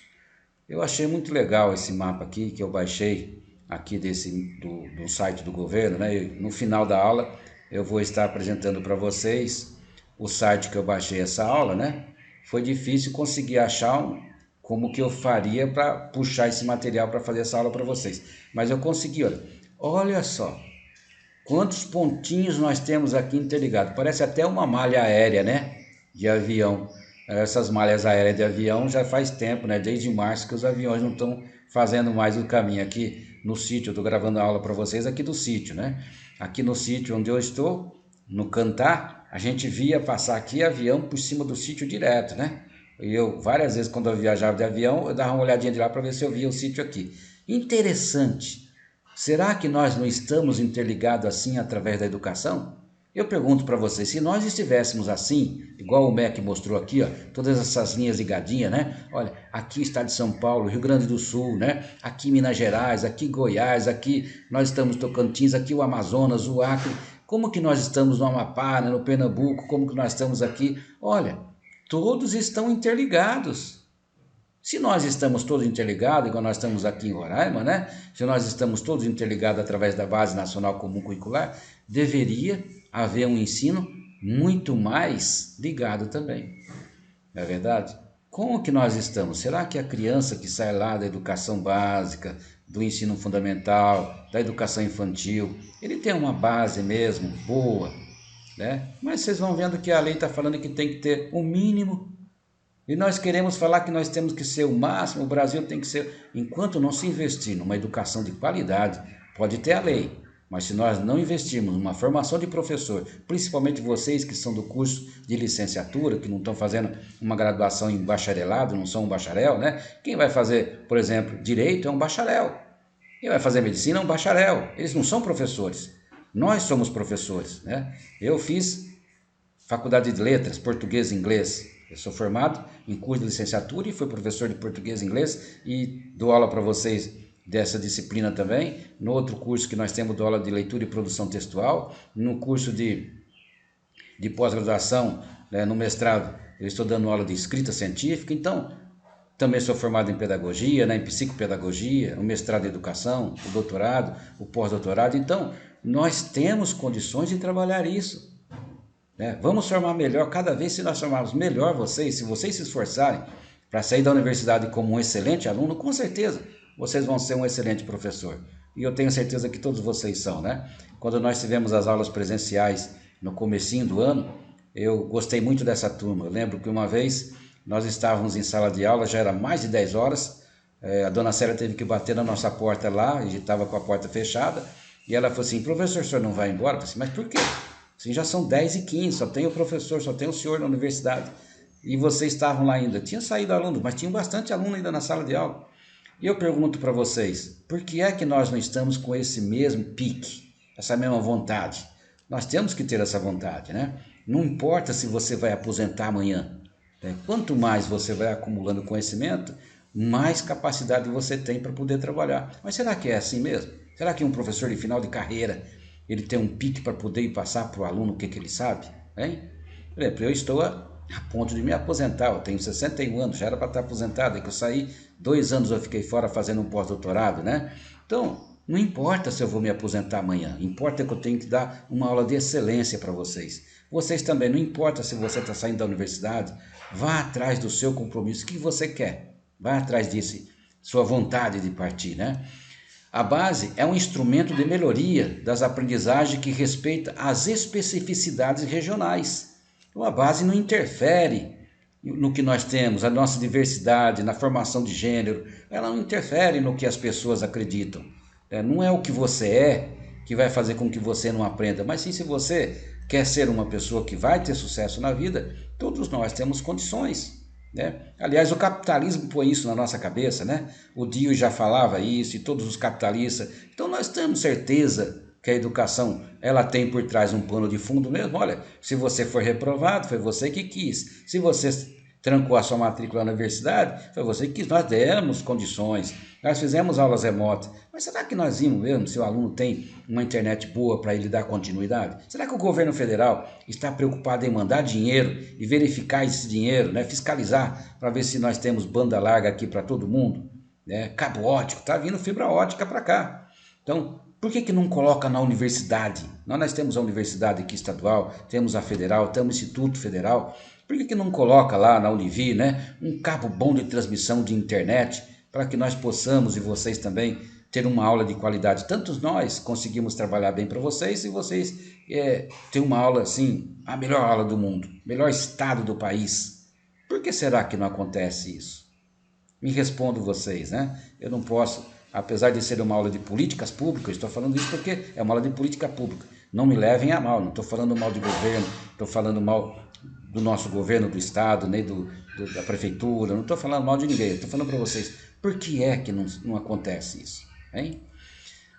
Eu achei muito legal esse mapa aqui, que eu baixei aqui do site do governo, né? E no final da aula eu vou estar apresentando para vocês o site que eu baixei essa aula, né? Foi difícil conseguir achar como que eu faria para puxar esse material para fazer essa aula para vocês. Mas eu consegui, olha. Olha só, quantos pontinhos nós temos aqui interligados. Parece até uma malha aérea, né? De avião. Essas malhas aéreas de avião já faz tempo, né? Desde março que os aviões não estão fazendo mais o caminho. Aqui no sítio, eu estou gravando a aula para vocês aqui do sítio, né? Aqui no sítio onde eu estou, no Cantá, a gente via passar aqui avião por cima do sítio direto, né? E eu, várias vezes, quando eu viajava de avião, eu dava uma olhadinha de lá para ver se eu via o sítio aqui. Interessante. Será que nós não estamos interligados assim através da educação? Eu pergunto para vocês, se nós estivéssemos assim, igual o MEC mostrou aqui, ó, todas essas linhas ligadinhas, né? Olha, aqui está de São Paulo, Rio Grande do Sul, né? Aqui Minas Gerais, aqui Goiás, aqui nós estamos Tocantins, aqui o Amazonas, o Acre. Como que nós estamos no Amapá, né, no Pernambuco, como que nós estamos aqui? Olha, todos estão interligados. Se nós estamos todos interligados, igual nós estamos aqui em Roraima, né? Se nós estamos todos interligados através da Base Nacional Comum Curricular, deveria haver um ensino muito mais ligado também. Não é verdade? Como que nós estamos? Será que a criança que sai lá da educação básica, do ensino fundamental, da educação infantil, ele tem uma base mesmo boa, né? Mas vocês vão vendo que a lei está falando que tem que ter o mínimo. E nós queremos falar que nós temos que ser o máximo, o Brasil tem que ser. Enquanto não se investir numa educação de qualidade, pode ter a lei, mas se nós não investirmos numa formação de professor, principalmente vocês que são do curso de licenciatura, que não estão fazendo uma graduação em bacharelado, não são um bacharel, né? Quem vai fazer, por exemplo, direito é um bacharel. Quem vai fazer medicina é um bacharel. Eles não são professores. Nós somos professores, né? Eu fiz faculdade de letras, português e inglês. Eu sou formado em curso de licenciatura e fui professor de português e inglês e dou aula para vocês dessa disciplina também. No outro curso que nós temos, dou aula de leitura e produção textual. No curso de pós-graduação, né, no mestrado, eu estou dando aula de escrita científica. Então, também sou formado em pedagogia, né, em psicopedagogia, o mestrado em educação, o doutorado, o pós-doutorado. Então, nós temos condições de trabalhar isso. Vamos formar melhor, cada vez se nós formarmos melhor vocês, se vocês se esforçarem para sair da universidade como um excelente aluno, com certeza vocês vão ser um excelente professor. E eu tenho certeza que todos vocês são, né? Quando nós tivemos as aulas presenciais no comecinho do ano, eu gostei muito dessa turma. Eu lembro que uma vez nós estávamos em sala de aula, já era mais de 10 horas, a dona Célia teve que bater na nossa porta lá, e estava com a porta fechada, e ela falou assim, professor, o senhor não vai embora? Eu falei assim, mas por quê? Assim, já são 10h15, só tem o professor, só tem o senhor na universidade. E vocês estavam lá ainda. Tinha saído aluno, mas tinha bastante aluno ainda na sala de aula. E eu pergunto para vocês, por que é que nós não estamos com esse mesmo pique, essa mesma vontade? Nós temos que ter essa vontade, né? Não importa se você vai aposentar amanhã. Né? Quanto mais você vai acumulando conhecimento, mais capacidade você tem para poder trabalhar. Mas será que é assim mesmo? Será que um professor de final de carreira ele tem um pique para poder ir passar para o aluno o que ele sabe? Hein? Por exemplo, eu estou a ponto de me aposentar, eu tenho 61 anos, já era para estar aposentado, é que eu saí 2 anos, eu fiquei fora fazendo um pós-doutorado, né? Então, não importa se eu vou me aposentar amanhã, importa que eu tenho que dar uma aula de excelência para vocês. Vocês também, não importa se você está saindo da universidade, vá atrás do seu compromisso, o que você quer, vá atrás disso, sua vontade de partir, né? A base é um instrumento de melhoria das aprendizagens que respeita as especificidades regionais. Então, a base não interfere no que nós temos, a nossa diversidade, na formação de gênero, ela não interfere no que as pessoas acreditam. Não é o que você é que vai fazer com que você não aprenda, mas sim se você quer ser uma pessoa que vai ter sucesso na vida, todos nós temos condições. né? Aliás, o capitalismo põe isso na nossa cabeça, né? O Dio já falava isso e todos os capitalistas. Então nós temos certeza que a educação ela tem por trás um pano de fundo mesmo. Olha, se você for reprovado, foi você que quis. Se você trancou a sua matrícula na universidade, foi você que quis. Nós demos condições, nós fizemos aulas remotas. Mas será que nós vimos mesmo se o aluno tem uma internet boa para ele dar continuidade? Será que o governo federal está preocupado em mandar dinheiro e verificar esse dinheiro, né? Fiscalizar para ver se nós temos banda larga aqui para todo mundo? Né? Cabo ótico, está vindo fibra ótica para cá. Então, por que não coloca na universidade? Nós temos a universidade aqui estadual, temos a federal, temos o Instituto Federal. Por que não coloca lá na Univi, né, um cabo bom de transmissão de internet para que nós possamos e vocês também ter uma aula de qualidade? Tantos nós conseguimos trabalhar bem para vocês e vocês ter uma aula assim, a melhor aula do mundo, melhor estado do país. Por que será que não acontece isso? Me respondam vocês, né? Eu não posso, apesar de ser uma aula de políticas públicas, estou falando isso porque é uma aula de política pública. Não me levem a mal, não estou falando mal de governo, estou falando mal do nosso governo, do estado, nem da prefeitura, não estou falando mal de ninguém, estou falando para vocês, por que é que não acontece isso? Hein?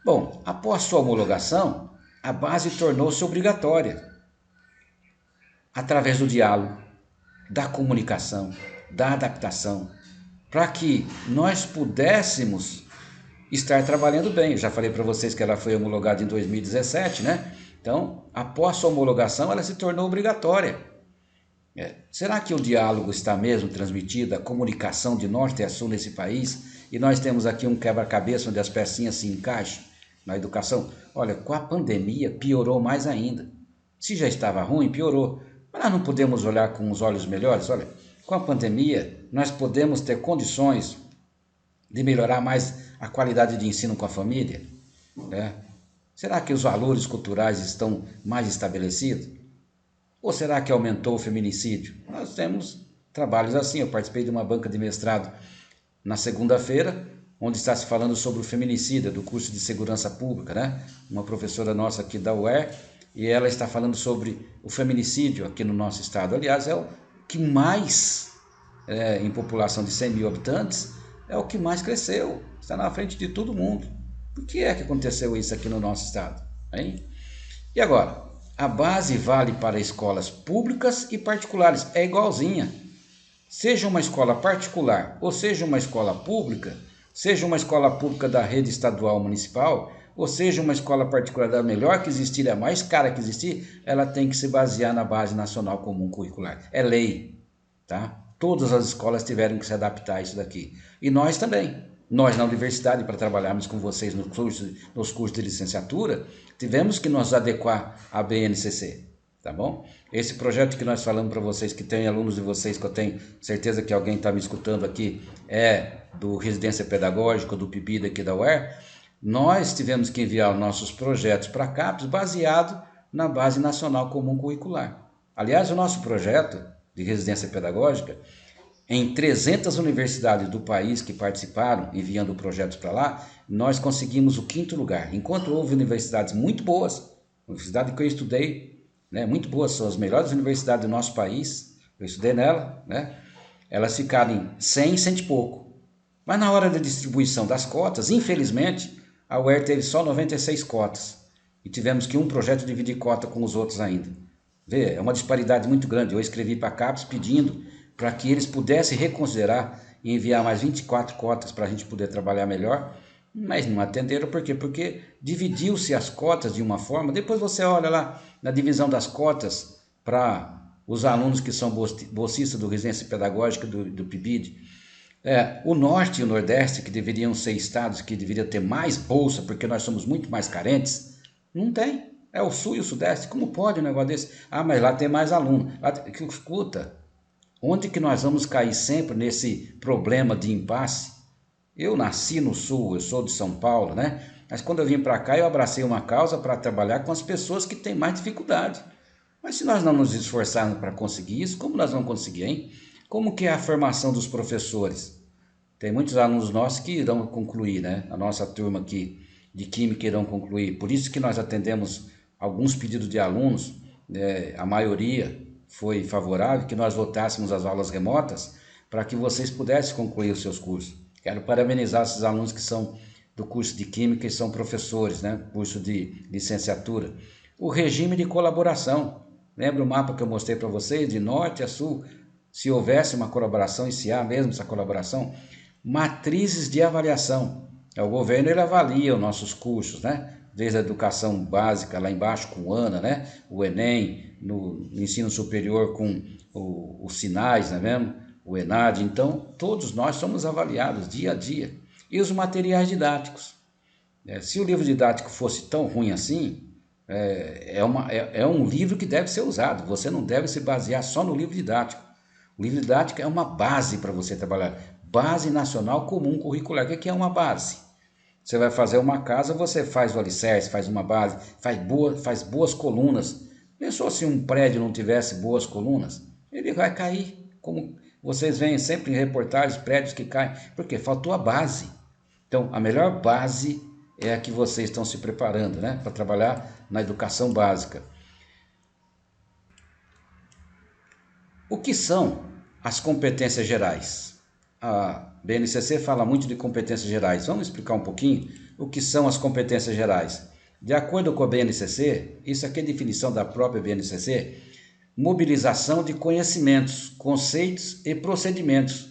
Bom, após sua homologação, a base tornou-se obrigatória, através do diálogo, da comunicação, da adaptação, para que nós pudéssemos estar trabalhando bem. Eu já falei para vocês que ela foi homologada em 2017, né? Então, após sua homologação, ela se tornou obrigatória. Será que o diálogo está mesmo transmitido, a comunicação de norte a sul nesse país? E nós temos aqui um quebra-cabeça onde as pecinhas se encaixam na educação? Olha, com a pandemia piorou mais ainda. Se já estava ruim, piorou. Mas nós não podemos olhar com os olhos melhores? Olha, com a pandemia, nós podemos ter condições de melhorar mais a qualidade de ensino com a família? Né? Será que os valores culturais estão mais estabelecidos? Ou será que aumentou o feminicídio? Nós temos trabalhos assim. Eu participei de uma banca de mestrado na segunda-feira, onde está se falando sobre o feminicídio, do curso de segurança pública, né? Uma professora nossa aqui da UER, e ela está falando sobre o feminicídio aqui no nosso estado. Aliás, é o que mais, em população de 100 mil habitantes, é o que mais cresceu. Está na frente de todo mundo. Por que é que aconteceu isso aqui no nosso estado? Hein? E agora? A base vale para escolas públicas e particulares, é igualzinha. Seja uma escola particular ou seja uma escola pública, seja uma escola pública da rede estadual municipal, ou seja uma escola particular da melhor que existir, a mais cara que existir, ela tem que se basear na Base Nacional Comum Curricular. É lei, tá? Todas as escolas tiveram que se adaptar a isso daqui. E nós também. Nós, na universidade, para trabalharmos com vocês nos cursos de licenciatura, tivemos que nos adequar à BNCC, tá bom? Esse projeto que nós falamos para vocês, que tem alunos de vocês, que eu tenho certeza que alguém está me escutando aqui, é do Residência Pedagógica, do PIBID aqui da UER, nós tivemos que enviar nossos projetos para a CAPES baseado na Base Nacional Comum Curricular. Aliás, o nosso projeto de residência pedagógica, em 300 universidades do país que participaram, enviando projetos para lá, nós conseguimos o 5º lugar. Enquanto houve universidades muito boas, universidade que eu estudei, né, muito boas, são as melhores universidades do nosso país, eu estudei nela, né, elas ficaram em 100, 100 e pouco. Mas na hora da distribuição das cotas, infelizmente, a UER teve só 96 cotas. E tivemos que um projeto dividir cota com os outros ainda. Vê, é uma disparidade muito grande. Eu escrevi para a CAPES pedindo para que eles pudessem reconsiderar e enviar mais 24 cotas para a gente poder trabalhar melhor, mas não atenderam. Por quê? Porque dividiu-se as cotas de uma forma. Depois você olha lá na divisão das cotas para os alunos que são bolsistas do Residência Pedagógica do PIBID. O Norte e o Nordeste, que deveriam ser estados que deveriam ter mais bolsa, porque nós somos muito mais carentes, não tem. É o Sul e o Sudeste. Como pode um negócio desse? Ah, mas lá tem mais aluno. Escuta, onde que nós vamos cair sempre nesse problema de impasse? Eu nasci no Sul, eu sou de São Paulo, né? Mas quando eu vim para cá, eu abracei uma causa para trabalhar com as pessoas que têm mais dificuldade. Mas se nós não nos esforçarmos para conseguir isso, como nós vamos conseguir, hein? Como que é a formação dos professores? Tem muitos alunos nossos que irão concluir, né? A nossa turma aqui de Química irão concluir. Por isso que nós atendemos alguns pedidos de alunos, a maioria foi favorável, que nós voltássemos às aulas remotas, para que vocês pudessem concluir os seus cursos. Quero parabenizar esses alunos que são do curso de Química e são professores, né? Curso de licenciatura. O regime de colaboração. Lembra o mapa que eu mostrei para vocês, de norte a sul? Se houvesse uma colaboração, e se há mesmo essa colaboração, matrizes de avaliação. O governo ele avalia os nossos cursos, né? Desde a educação básica, lá embaixo com o ANA, né? O Enem, no ensino superior com os sinais, não é mesmo? O ENAD. Então, todos nós somos avaliados dia a dia. E os materiais didáticos. Se o livro didático fosse tão ruim assim, é um livro que deve ser usado. Você não deve se basear só no livro didático. O livro didático é uma base para você trabalhar. Base Nacional Comum Curricular. O que é uma base? Você vai fazer uma casa, você faz o alicerce, faz uma base, faz boas colunas. Pensou se um prédio não tivesse boas colunas? Ele vai cair. Como vocês veem sempre em reportagens, prédios que caem. Porque faltou a base. Então, a melhor base é a que vocês estão se preparando, né, para trabalhar na educação básica. O que são as competências gerais? A BNCC fala muito de competências gerais. Vamos explicar um pouquinho o que são as competências gerais. De acordo com a BNCC, isso aqui é a definição da própria BNCC, mobilização de conhecimentos, conceitos e procedimentos,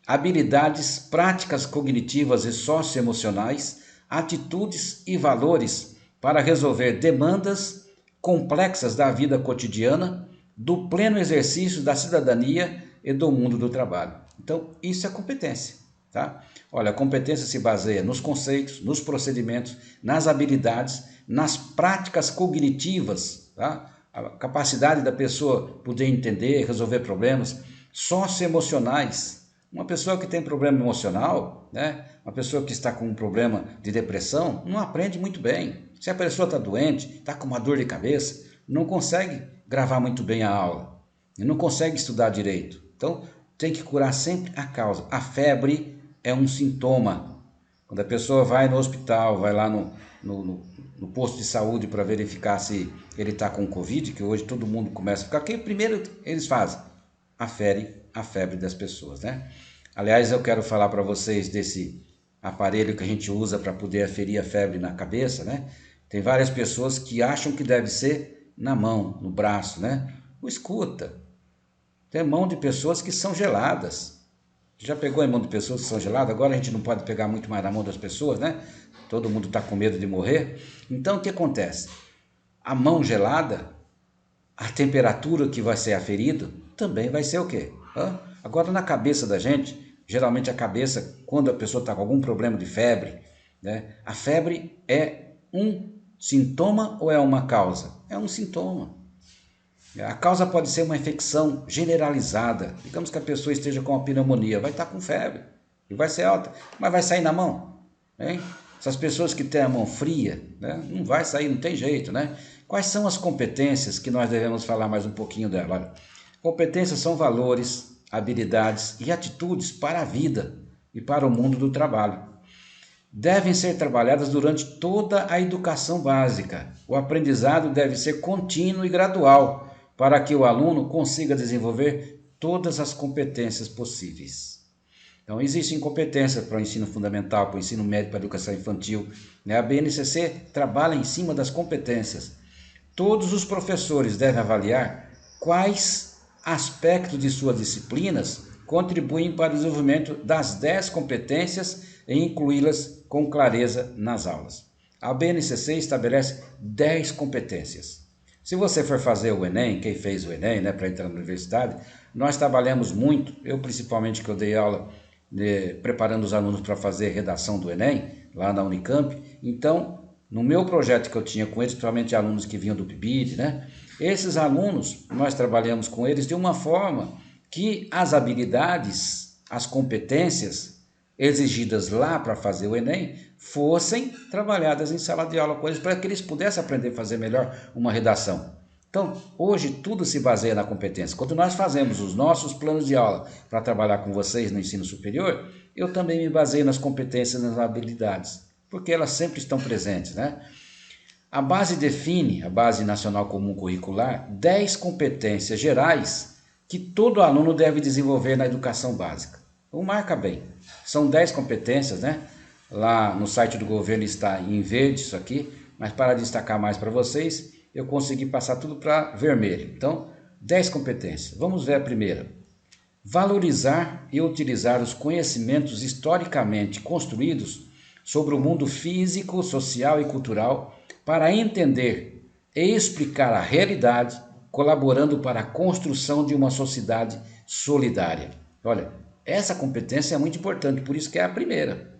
habilidades práticas cognitivas e socioemocionais, atitudes e valores para resolver demandas complexas da vida cotidiana, do pleno exercício da cidadania e do mundo do trabalho. Então, isso é competência, tá? Olha, a competência se baseia nos conceitos, nos procedimentos, nas habilidades, nas práticas cognitivas, tá? A capacidade da pessoa poder entender, resolver problemas socioemocionais. Uma pessoa que tem problema emocional, né? Uma pessoa que está com um problema de depressão, não aprende muito bem. Se a pessoa está doente, está com uma dor de cabeça, não consegue gravar muito bem a aula, não consegue estudar direito. Então, tem que curar sempre a causa. A febre é um sintoma. Quando a pessoa vai no hospital, vai lá no posto de saúde para verificar se ele está com Covid, que hoje todo mundo começa a ficar, que primeiro eles fazem, afere a febre das pessoas, né? Aliás, eu quero falar para vocês desse aparelho que a gente usa para poder aferir a febre na cabeça, né? Tem várias pessoas que acham que deve ser na mão, no braço, né? Escuta, tem mão de pessoas que são geladas. Já pegou em mão de pessoas que são geladas? Agora a gente não pode pegar muito mais na mão das pessoas, né? Todo mundo está com medo de morrer. Então, o que acontece? A mão gelada, a temperatura que vai ser aferido, também vai ser o quê? Agora, na cabeça da gente, geralmente a cabeça, quando a pessoa está com algum problema de febre, né? A febre é um sintoma ou é uma causa? É um sintoma. A causa pode ser uma infecção generalizada. Digamos que a pessoa esteja com uma pneumonia, vai estar com febre e vai ser alta, mas vai sair na mão, hein? Essas pessoas que têm a mão fria, né? Não vai sair, não tem jeito, né? Quais são as competências que nós devemos falar mais um pouquinho dela? Olha, competências são valores, habilidades e atitudes para a vida e para o mundo do trabalho. Devem ser trabalhadas durante toda a educação básica. O aprendizado deve ser contínuo e gradual, para que o aluno consiga desenvolver todas as competências possíveis. Então, existem competências para o ensino fundamental, para o ensino médio, para a educação infantil, né? A BNCC trabalha em cima das competências. Todos os professores devem avaliar quais aspectos de suas disciplinas contribuem para o desenvolvimento das 10 competências e incluí-las com clareza nas aulas. A BNCC estabelece 10 competências. Se você for fazer o Enem, quem fez o Enem, né, para entrar na universidade, nós trabalhamos muito, eu principalmente que eu dei aula preparando os alunos para fazer redação do Enem, lá na Unicamp. Então, no meu projeto que eu tinha com eles, principalmente alunos que vinham do PIBID, né, esses alunos, nós trabalhamos com eles de uma forma que as habilidades, as competências exigidas lá para fazer o Enem fossem trabalhadas em sala de aula com eles, para que eles pudessem aprender a fazer melhor uma redação. Então, hoje tudo se baseia na competência. Quando nós fazemos os nossos planos de aula para trabalhar com vocês no ensino superior, eu também me baseio nas competências e nas habilidades, porque elas sempre estão presentes, né? A base define, a Base Nacional Comum Curricular, 10 competências gerais que todo aluno deve desenvolver na educação básica. Então marca bem. São 10 competências, né? Lá no site do governo está em verde isso aqui, mas para destacar mais para vocês, eu consegui passar tudo para vermelho. Então, 10 competências. Vamos ver a primeira. Valorizar e utilizar os conhecimentos historicamente construídos sobre o mundo físico, social e cultural para entender e explicar a realidade, colaborando para a construção de uma sociedade solidária. Olha, essa competência é muito importante, por isso que é a primeira.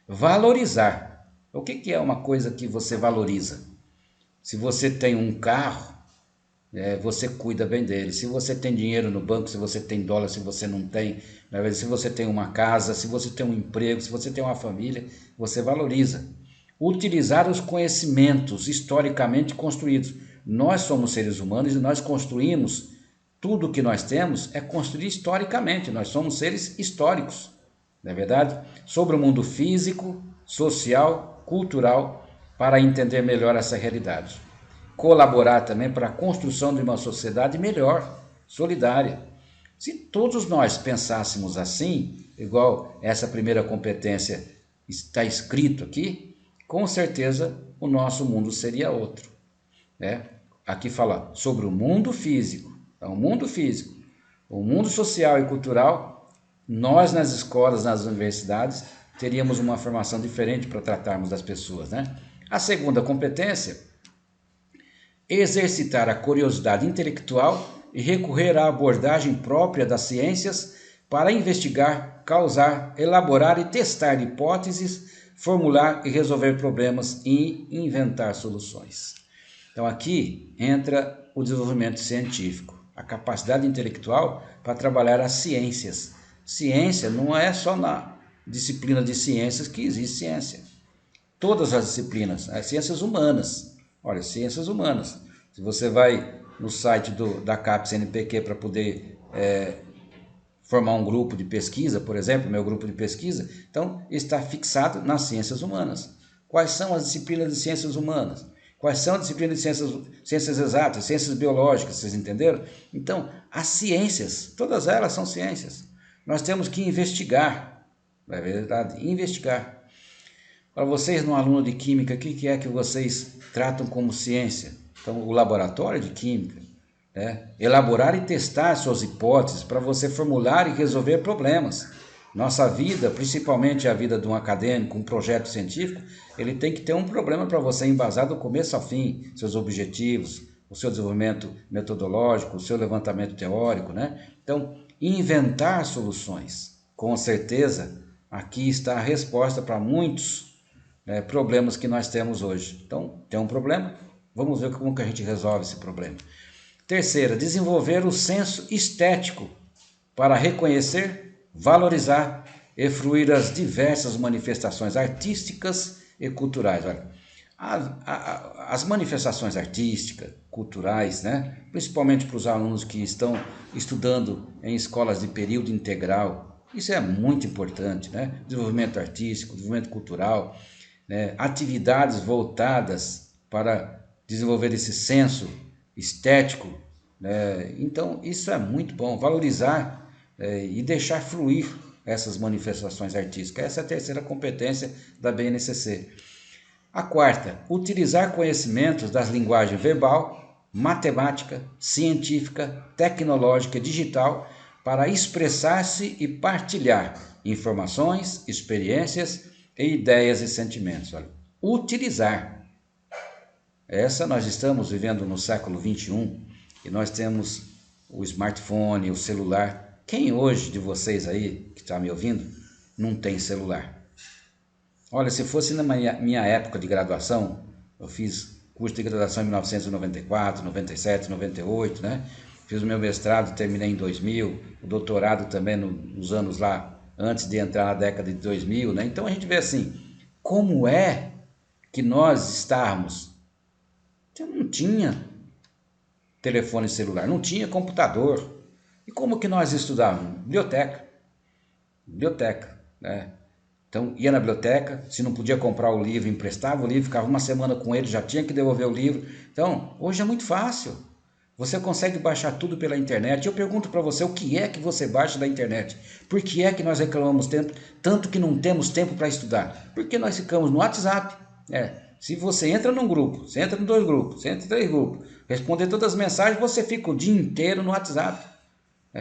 Valorizar. O que é uma coisa que você valoriza? Se você tem um carro, você cuida bem dele. Se você tem dinheiro no banco, se você tem dólar, se você não tem, se você tem uma casa, se você tem um emprego, se você tem uma família, você valoriza. Utilizar os conhecimentos historicamente construídos. Nós somos seres humanos e nós construímos, tudo que nós temos é construído historicamente, nós somos seres históricos, não é verdade? Sobre o mundo físico, social, cultural, para entender melhor essa realidade. Colaborar também para a construção de uma sociedade melhor, solidária. Se todos nós pensássemos assim, igual essa primeira competência está escrito aqui, com certeza o nosso mundo seria outro. Aqui fala sobre o mundo físico. Então, o mundo físico, o mundo social e cultural, nós nas escolas, nas universidades, teríamos uma formação diferente para tratarmos das pessoas, né? A segunda competência, exercitar a curiosidade intelectual e recorrer à abordagem própria das ciências para investigar, causar, elaborar e testar hipóteses, formular e resolver problemas e inventar soluções. Então aqui entra o desenvolvimento científico, a capacidade intelectual para trabalhar as ciências. Ciência não é só na disciplina de ciências que existe ciência. Todas as disciplinas, as ciências humanas. Olha, ciências humanas. Se você vai no site da CAPES-NPq para poder formar um grupo de pesquisa, por exemplo, meu grupo de pesquisa, então está fixado nas ciências humanas. Quais são as disciplinas de ciências humanas? Quais são as disciplinas de ciências exatas, ciências biológicas, vocês entenderam? Então, as ciências, todas elas são ciências. Nós temos que investigar, não é verdade? Investigar. Para vocês, no aluno de química, o que é que vocês tratam como ciência? Então, o laboratório de química, elaborar e testar suas hipóteses para você formular e resolver problemas. Nossa vida, principalmente a vida de um acadêmico, um projeto científico, ele tem que ter um problema para você embasar do começo ao fim, seus objetivos, o seu desenvolvimento metodológico, o seu levantamento teórico, né? Então, inventar soluções. Com certeza, aqui está a resposta para muitos problemas que nós temos hoje. Então, tem um problema? Vamos ver como que a gente resolve esse problema. Terceira, desenvolver o senso estético para reconhecer, valorizar e fruir as diversas manifestações artísticas e culturais. Olha, as manifestações artísticas, culturais, né? Principalmente para os alunos que estão estudando em escolas de período integral, isso é muito importante, né? Desenvolvimento artístico, desenvolvimento cultural, atividades voltadas para desenvolver esse senso estético, então isso é muito bom, valorizar e deixar fluir essas manifestações artísticas. Essa é a terceira competência da BNCC. A quarta, utilizar conhecimentos das linguagens verbal, matemática, científica, tecnológica e digital para expressar-se e partilhar informações, experiências e ideias e sentimentos. Olha, utilizar. Nós estamos vivendo no século XXI e nós temos o smartphone, o celular. Quem hoje de vocês aí, que está me ouvindo, não tem celular? Olha, se fosse na minha época de graduação, eu fiz curso de graduação em 1994, 97, 98, né? Fiz o meu mestrado, terminei em 2000, o doutorado também nos anos lá, antes de entrar na década de 2000, né? Então a gente vê assim, como é que nós estávamos? Não tinha telefone celular, não tinha computador. E como que nós estudávamos? Biblioteca, né? Então ia na biblioteca, se não podia comprar o livro, emprestava o livro, ficava uma semana com ele, já tinha que devolver o livro. Então hoje é muito fácil. Você consegue baixar tudo pela internet. Eu pergunto para você, o que é que você baixa da internet? Por que é que nós reclamamos tanto que não temos tempo para estudar? Porque nós ficamos no WhatsApp. Se você entra num grupo, você entra em 2 grupos, você entra em 3 grupos, responder todas as mensagens, você fica o dia inteiro no WhatsApp.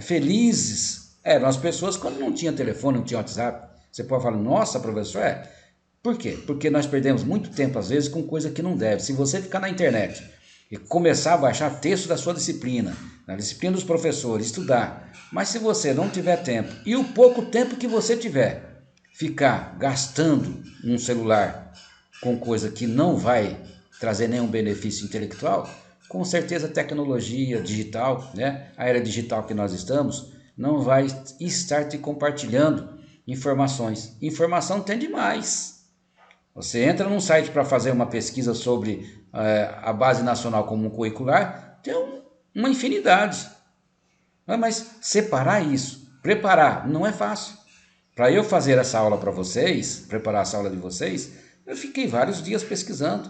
Felizes eram as pessoas quando não tinha telefone, não tinha WhatsApp. Você pode falar, nossa, professor, Por quê? Porque nós perdemos muito tempo, às vezes, com coisa que não deve. Se você ficar na internet e começar a baixar texto da sua disciplina, na disciplina dos professores, estudar, mas se você não tiver tempo, e o pouco tempo que você tiver, ficar gastando um celular com coisa que não vai trazer nenhum benefício intelectual, com certeza a tecnologia digital, a era digital que nós estamos, não vai estar te compartilhando informações. Informação tem demais. Você entra num site para fazer uma pesquisa sobre a Base Nacional Comum Curricular, tem uma infinidade. Mas separar isso, preparar, não é fácil. Para eu fazer essa aula para vocês, preparar essa aula de vocês, eu fiquei vários dias pesquisando.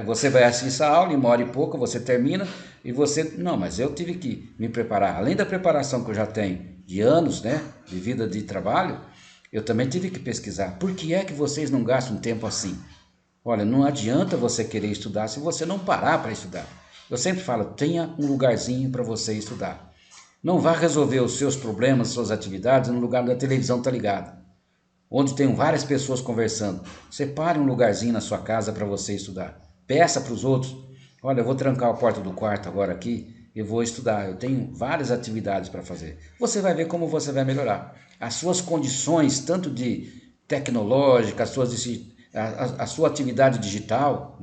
Você vai assistir essa aula, em 1 hora e pouco você termina e você... Não, mas eu tive que me preparar. Além da preparação que eu já tenho de anos, de vida de trabalho, eu também tive que pesquisar. Por que é que vocês não gastam tempo assim? Olha, não adianta você querer estudar se você não parar para estudar. Eu sempre falo, tenha um lugarzinho para você estudar. Não vá resolver os seus problemas, suas atividades no lugar da televisão tá ligada, onde tem várias pessoas conversando. Separe um lugarzinho na sua casa para você estudar. Peça para os outros, olha, eu vou trancar a porta do quarto agora aqui e vou estudar. Eu tenho várias atividades para fazer. Você vai ver como você vai melhorar. As suas condições, tanto de tecnológica, a sua atividade digital,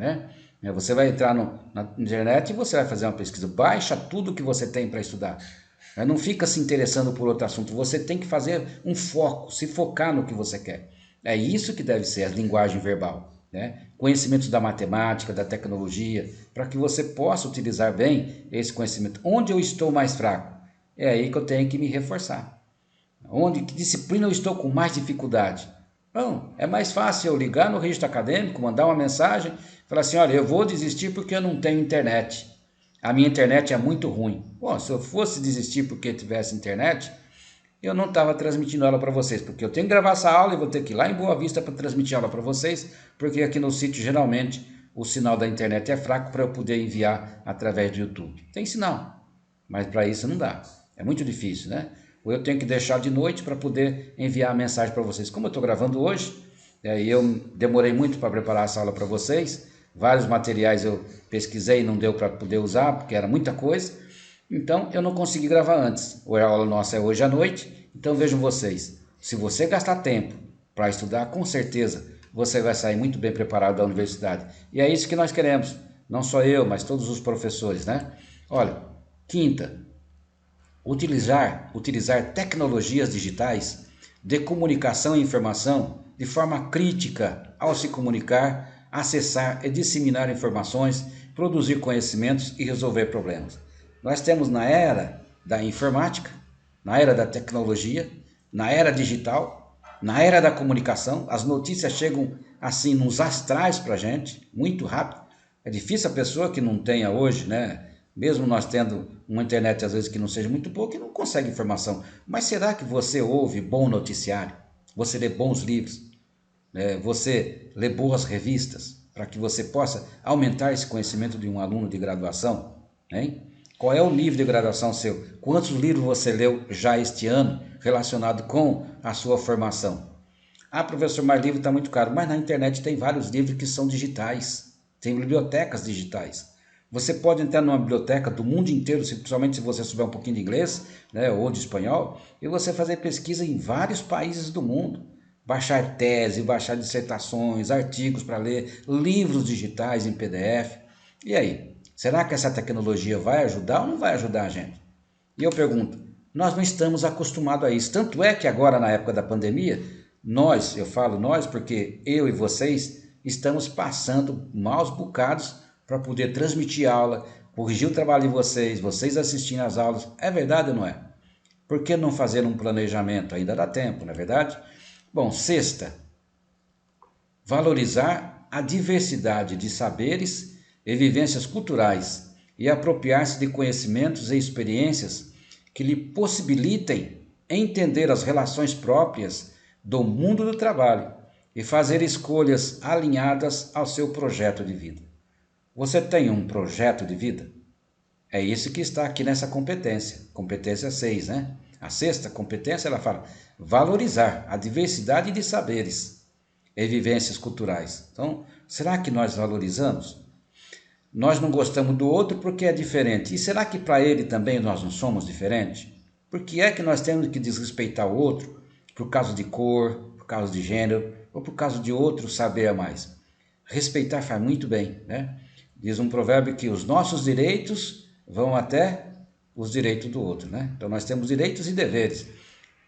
Você vai entrar na internet e você vai fazer uma pesquisa. Baixa tudo que você tem para estudar. Não fica se interessando por outro assunto. Você tem que fazer um foco, se focar no que você quer. É isso que deve ser a linguagem verbal. Conhecimentos da matemática, da tecnologia, para que você possa utilizar bem esse conhecimento. Onde eu estou mais fraco? É aí que eu tenho que me reforçar. Que disciplina eu estou com mais dificuldade? Não, é mais fácil eu ligar no registro acadêmico, mandar uma mensagem, falar assim, olha, eu vou desistir porque eu não tenho internet. A minha internet é muito ruim. Bom, se eu fosse desistir porque tivesse internet, eu não estava transmitindo aula para vocês, porque eu tenho que gravar essa aula e vou ter que ir lá em Boa Vista para transmitir aula para vocês, porque aqui no sítio geralmente o sinal da internet é fraco para eu poder enviar através do YouTube. Tem sinal, mas para isso não dá. É muito difícil, Ou eu tenho que deixar de noite para poder enviar a mensagem para vocês. Como eu estou gravando hoje, e eu demorei muito para preparar essa aula para vocês, vários materiais eu pesquisei e não deu para poder usar, porque era muita coisa. Então eu não consegui gravar antes. A aula nossa é hoje à noite, então vejam vocês. Se você gastar tempo para estudar, com certeza você vai sair muito bem preparado da universidade. E é isso que nós queremos. Não só eu, mas todos os professores, Olha, quinta, utilizar tecnologias digitais de comunicação e informação de forma crítica ao se comunicar, acessar e disseminar informações, produzir conhecimentos e resolver problemas. Nós temos na era da informática, na era da tecnologia, na era digital, na era da comunicação, as notícias chegam assim nos astrais para a gente, muito rápido. É difícil a pessoa que não tenha hoje, mesmo nós tendo uma internet às vezes que não seja muito boa, que não consegue informação. Mas será que você ouve bom noticiário? Você lê bons livros? Você lê boas revistas? Para que você possa aumentar esse conhecimento de um aluno de graduação? Qual é o nível de graduação seu? Quantos livros você leu já este ano relacionado com a sua formação? Ah, professor, mas livro está muito caro. Mas na internet tem vários livros que são digitais. Tem bibliotecas digitais. Você pode entrar numa biblioteca do mundo inteiro, principalmente se você souber um pouquinho de inglês, ou de espanhol, e você fazer pesquisa em vários países do mundo. Baixar tese, baixar dissertações, artigos para ler, livros digitais em PDF. E aí, será que essa tecnologia vai ajudar ou não vai ajudar a gente? E eu pergunto, nós não estamos acostumados a isso. Tanto é que agora, na época da pandemia, eu falo nós porque eu e vocês estamos passando maus bocados para poder transmitir aula, corrigir o trabalho de vocês assistindo às aulas. É verdade ou não é? Por que não fazer um planejamento? Ainda dá tempo, não é verdade? Bom, sexta, valorizar a diversidade de saberes e vivências culturais e apropriar-se de conhecimentos e experiências que lhe possibilitem entender as relações próprias do mundo do trabalho e fazer escolhas alinhadas ao seu projeto de vida. Você tem um projeto de vida? É isso que está aqui nessa competência, competência 6, né? A sexta competência, ela fala valorizar a diversidade de saberes e vivências culturais. Então, será que nós valorizamos? Nós não gostamos do outro porque é diferente. E será que para ele também nós não somos diferentes? Por que é que nós temos que desrespeitar o outro por causa de cor, por causa de gênero ou por causa de outro saber a mais? Respeitar faz muito bem, né? Diz um provérbio que os nossos direitos vão até os direitos do outro, né? Então nós temos direitos e deveres,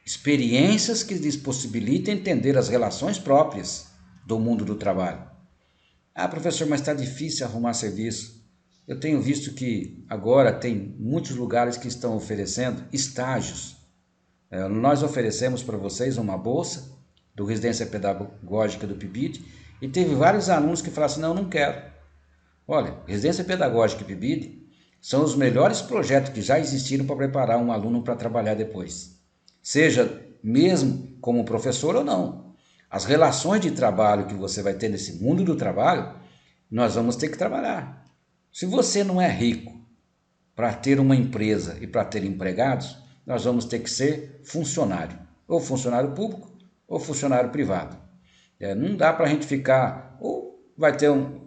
experiências que lhes possibilitem entender as relações próprias do mundo do trabalho. Ah, professor, mas está difícil arrumar serviço. Eu tenho visto que agora tem muitos lugares que estão oferecendo estágios. Nós oferecemos para vocês uma bolsa do Residência Pedagógica do PIBID e teve vários alunos que falaram assim, não quero. Olha, Residência Pedagógica e PIBID são os melhores projetos que já existiram para preparar um aluno para trabalhar depois. Seja mesmo como professor ou não. As relações de trabalho que você vai ter nesse mundo do trabalho, nós vamos ter que trabalhar. Se você não é rico para ter uma empresa e para ter empregados, nós vamos ter que ser funcionário. Ou funcionário público ou funcionário privado. Não dá para a gente ficar... Ou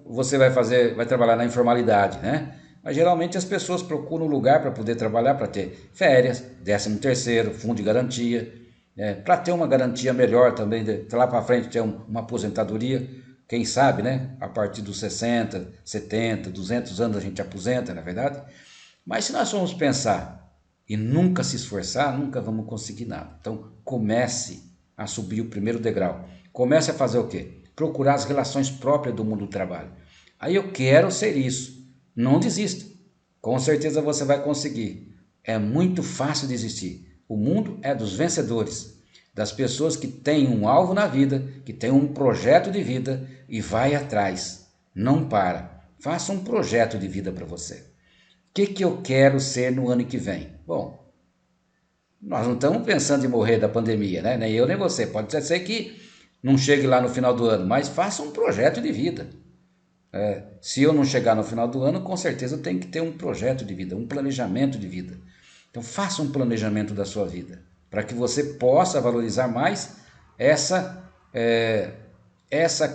você vai trabalhar na informalidade, né? Mas geralmente as pessoas procuram um lugar para poder trabalhar, para ter férias, 13º, fundo de garantia, para ter uma garantia melhor também, lá para frente ter uma aposentadoria, quem sabe, né? A partir dos 60, 70, 200 anos a gente aposenta, não é verdade? Mas se nós formos pensar e nunca se esforçar, nunca vamos conseguir nada. Então comece a subir o primeiro degrau. Comece a fazer o quê? Procurar as relações próprias do mundo do trabalho. Aí eu quero ser isso. Não desista. Com certeza você vai conseguir. É muito fácil desistir. O mundo é dos vencedores, das pessoas que têm um alvo na vida, que têm um projeto de vida e vai atrás. Não para. Faça um projeto de vida para você. O que eu quero ser no ano que vem? Bom, nós não estamos pensando em morrer da pandemia, né? Nem eu nem você. Pode ser que não chegue lá no final do ano, mas faça um projeto de vida. Se eu não chegar no final do ano, com certeza eu tenho que ter um projeto de vida, um planejamento de vida. Então faça um planejamento da sua vida, para que você possa valorizar mais essa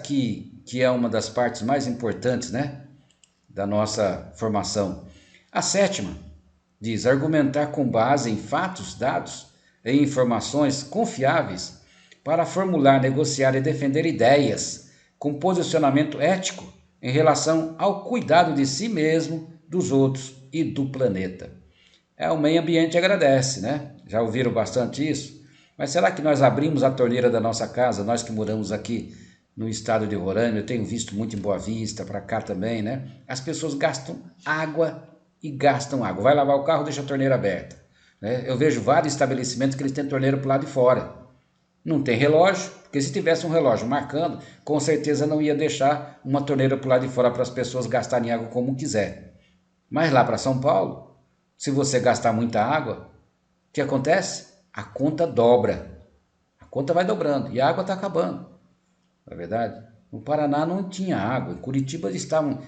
que é uma das partes mais importantes, né, da nossa formação. A sétima diz argumentar com base em fatos, dados e informações confiáveis para formular, negociar e defender ideias com posicionamento ético em relação ao cuidado de si mesmo, dos outros e do planeta. O meio ambiente agradece, né? Já ouviram bastante isso? Mas será que nós abrimos a torneira da nossa casa, nós que moramos aqui no estado de Roraima, eu tenho visto muito em Boa Vista, para cá também, né? As pessoas gastam água e gastam água. Vai lavar o carro, deixa a torneira aberta. Né? Eu vejo vários estabelecimentos que eles têm torneira para o lado de fora. Não tem relógio, porque se tivesse um relógio marcando, com certeza não ia deixar uma torneira para o lado de fora para as pessoas gastarem água como quiser. Mas lá para São Paulo, se você gastar muita água, o que acontece? A conta dobra. A conta vai dobrando e a água está acabando. Não é verdade? No Paraná não tinha água. Em Curitiba estão,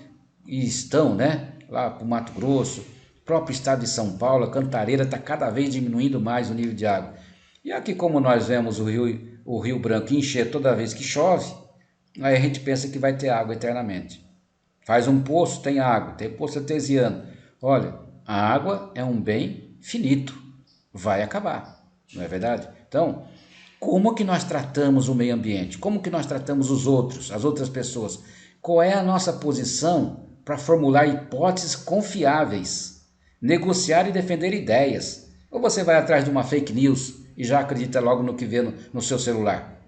né? Lá para o Mato Grosso, próprio estado de São Paulo, a Cantareira está cada vez diminuindo mais o nível de água. E aqui, como nós vemos o Rio Branco encher toda vez que chove, aí a gente pensa que vai ter água eternamente. Faz um poço, tem água, tem poço artesiano. Olha, a água é um bem finito, vai acabar, não é verdade? Então, como que nós tratamos o meio ambiente? Como que nós tratamos os outros, as outras pessoas? Qual é a nossa posição para formular hipóteses confiáveis, negociar e defender ideias? Ou você vai atrás de uma fake news e já acredita logo no que vê no seu celular?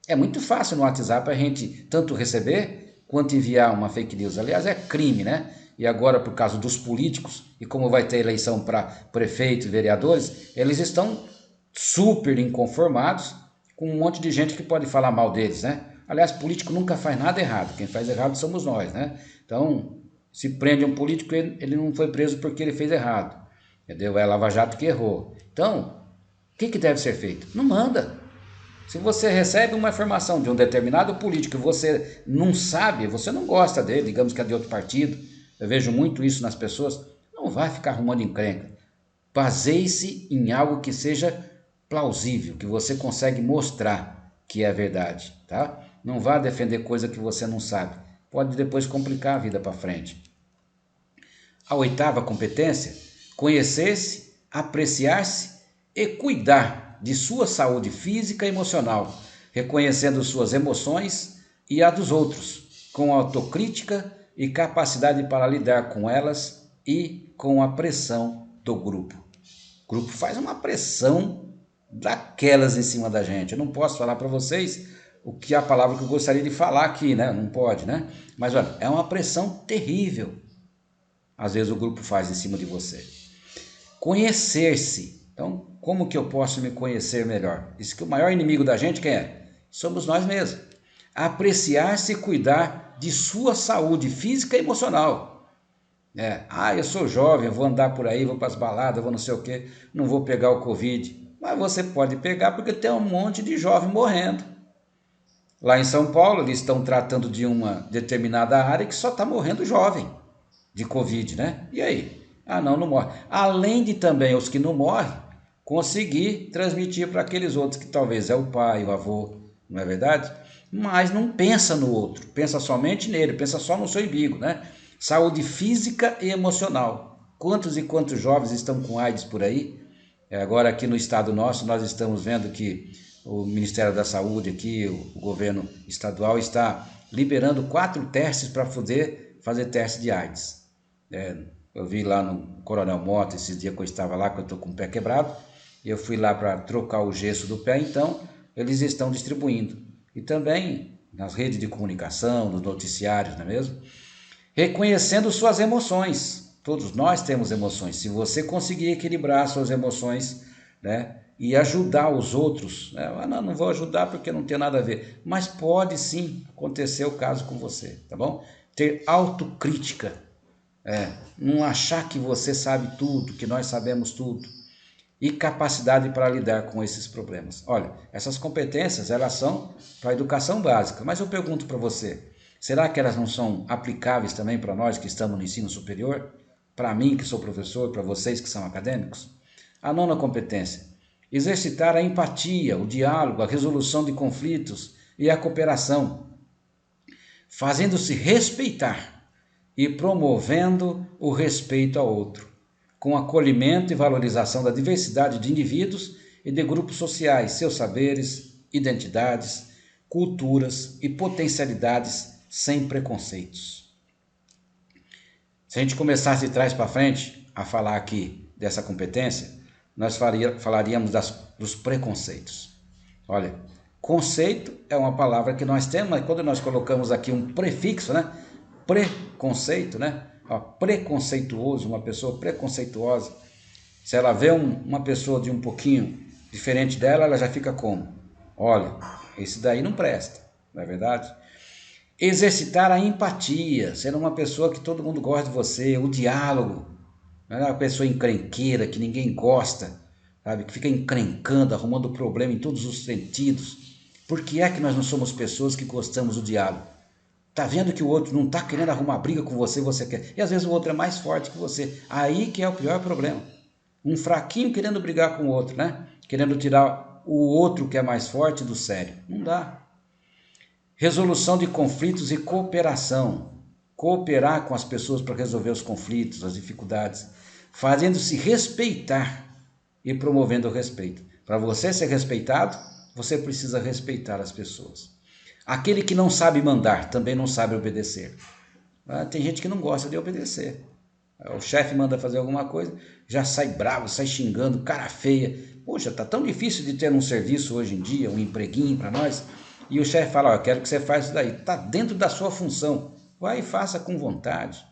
É muito fácil no WhatsApp a gente tanto receber quanto enviar uma fake news. Aliás, é crime, né? E agora, por causa dos políticos, e como vai ter eleição para prefeitos e vereadores, eles estão super inconformados com um monte de gente que pode falar mal deles, né? Aliás, político nunca faz nada errado. Quem faz errado somos nós, né? Então, Se prende um político, ele não foi preso porque ele fez errado. Entendeu? É a Lava Jato que errou. Então, o que deve ser feito? Não manda. Se você recebe uma informação de um determinado político e você não sabe, você não gosta dele, digamos que é de outro partido, eu vejo muito isso nas pessoas, não vai ficar arrumando encrenca. Baseie-se em algo que seja plausível, que você consegue mostrar que é verdade, tá? Não vá defender coisa que você não sabe. Pode depois complicar a vida para frente. A oitava competência, conhecer-se, apreciar-se e cuidar de sua saúde física e emocional, reconhecendo suas emoções e a dos outros, com autocrítica e capacidade para lidar com elas e com a pressão do grupo. O grupo faz uma pressão daquelas em cima da gente. Eu não posso falar para vocês o que é a palavra que eu gostaria de falar aqui, né? Não pode, né? Mas olha, é uma pressão terrível. Às vezes o grupo faz em cima de você. Conhecer-se. Então, como que eu posso me conhecer melhor? Isso que o maior inimigo da gente quem é? Somos nós mesmos. Apreciar-se e cuidar de sua saúde física e emocional. Eu sou jovem, eu vou andar por aí, vou para as baladas, vou não sei o quê, não vou pegar o Covid. Mas você pode pegar porque tem um monte de jovem morrendo. Lá em São Paulo, eles estão tratando de uma determinada área que só está morrendo jovem de Covid, né? E aí? Não morre. Além de também os que não morrem, conseguir transmitir para aqueles outros que talvez é o pai, o avô, não é verdade? Mas não pensa no outro, pensa somente nele, pensa só no seu umbigo, né? Saúde física e emocional. Quantos e quantos jovens estão com AIDS por aí? Agora aqui no estado nosso, nós estamos vendo que o Ministério da Saúde aqui, o governo estadual está liberando 4 testes para poder fazer teste de AIDS. Eu vi lá no Coronel Mota, esses dias que eu estava lá, que eu estou com o pé quebrado, e eu fui lá para trocar o gesso do pé, então eles estão distribuindo. E também nas redes de comunicação, nos noticiários, não é mesmo? Reconhecendo suas emoções. Todos nós temos emoções. Se você conseguir equilibrar suas emoções, né, e ajudar os outros, né? Não vou ajudar porque não tem nada a ver. Mas pode sim acontecer o caso com você, tá bom? Ter autocrítica. Não achar que você sabe tudo, que nós sabemos tudo. E capacidade para lidar com esses problemas. Olha, essas competências, elas são para a educação básica. Mas eu pergunto para você, será que elas não são aplicáveis também para nós que estamos no ensino superior? Para mim, que sou professor, para vocês que são acadêmicos? A nona competência, exercitar a empatia, o diálogo, a resolução de conflitos e a cooperação, fazendo-se respeitar e promovendo o respeito ao outro, com acolhimento e valorização da diversidade de indivíduos e de grupos sociais, seus saberes, identidades, culturas e potencialidades sem preconceitos. Se a gente começasse de trás para frente a falar aqui dessa competência, nós falaríamos dos preconceitos. Olha, conceito é uma palavra que nós temos, mas quando nós colocamos aqui um prefixo, né? Preconceito, né? Preconceituoso, uma pessoa preconceituosa. Se ela vê uma pessoa de um pouquinho diferente dela, ela já fica como? Olha, esse daí não presta, não é verdade? Exercitar a empatia, ser uma pessoa que todo mundo gosta de você, o diálogo, não é uma pessoa encrenqueira, que ninguém gosta, sabe? Que fica encrencando, arrumando problema em todos os sentidos. Por que é que nós não somos pessoas que gostamos do diálogo? Tá vendo que o outro não tá querendo arrumar briga com você, você quer. E às vezes o outro é mais forte que você. Aí que é o pior problema. Um fraquinho querendo brigar com o outro, né? Querendo tirar o outro que é mais forte do sério. Não dá. Resolução de conflitos e cooperação. Cooperar com as pessoas para resolver os conflitos, as dificuldades. Fazendo-se respeitar e promovendo o respeito. Para você ser respeitado, você precisa respeitar as pessoas. Aquele que não sabe mandar também não sabe obedecer. Tem gente que não gosta de obedecer. O chefe manda fazer alguma coisa, já sai bravo, sai xingando, cara feia. Poxa, tá tão difícil de ter um serviço hoje em dia, um empreguinho para nós. E o chefe fala, eu quero que você faça isso daí. Tá dentro da sua função. Vai e faça com vontade.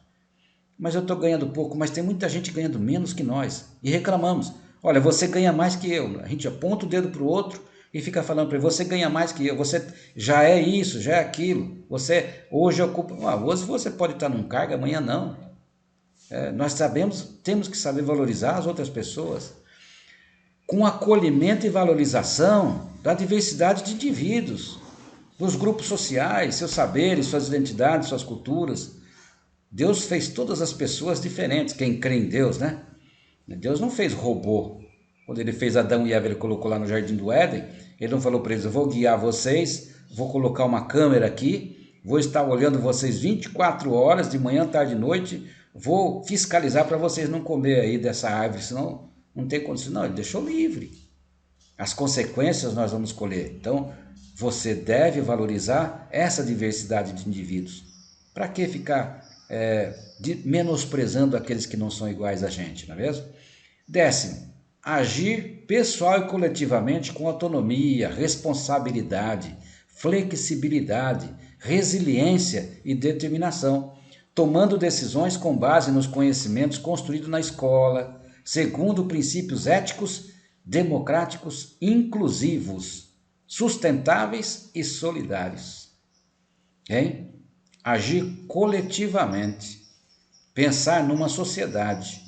Mas eu estou ganhando pouco, mas tem muita gente ganhando menos que nós. E reclamamos. Olha, você ganha mais que eu. A gente aponta o dedo para o outro e fica falando para ele, você ganha mais que eu, você já é isso, já é aquilo, você hoje ocupa, hoje você pode estar num cargo, amanhã não. Nós sabemos, temos que saber valorizar as outras pessoas, com acolhimento e valorização da diversidade de indivíduos, dos grupos sociais, seus saberes, suas identidades, suas culturas. Deus fez todas as pessoas diferentes, quem crê em Deus, né? Deus não fez robô. Quando ele fez Adão e Eva, ele colocou lá no Jardim do Éden, ele não falou para eles, eu vou guiar vocês, vou colocar uma câmera aqui, vou estar olhando vocês 24 horas, de manhã, tarde e noite, vou fiscalizar para vocês não comer aí dessa árvore, senão não tem condição. Não, ele deixou livre. As consequências nós vamos colher. Então, você deve valorizar essa diversidade de indivíduos. Para que ficar menosprezando aqueles que não são iguais a gente, não é mesmo? 10º, agir pessoal e coletivamente com autonomia, responsabilidade, flexibilidade, resiliência e determinação, tomando decisões com base nos conhecimentos construídos na escola, segundo princípios éticos, democráticos, inclusivos, sustentáveis e solidários. Hein? Agir coletivamente, pensar numa sociedade.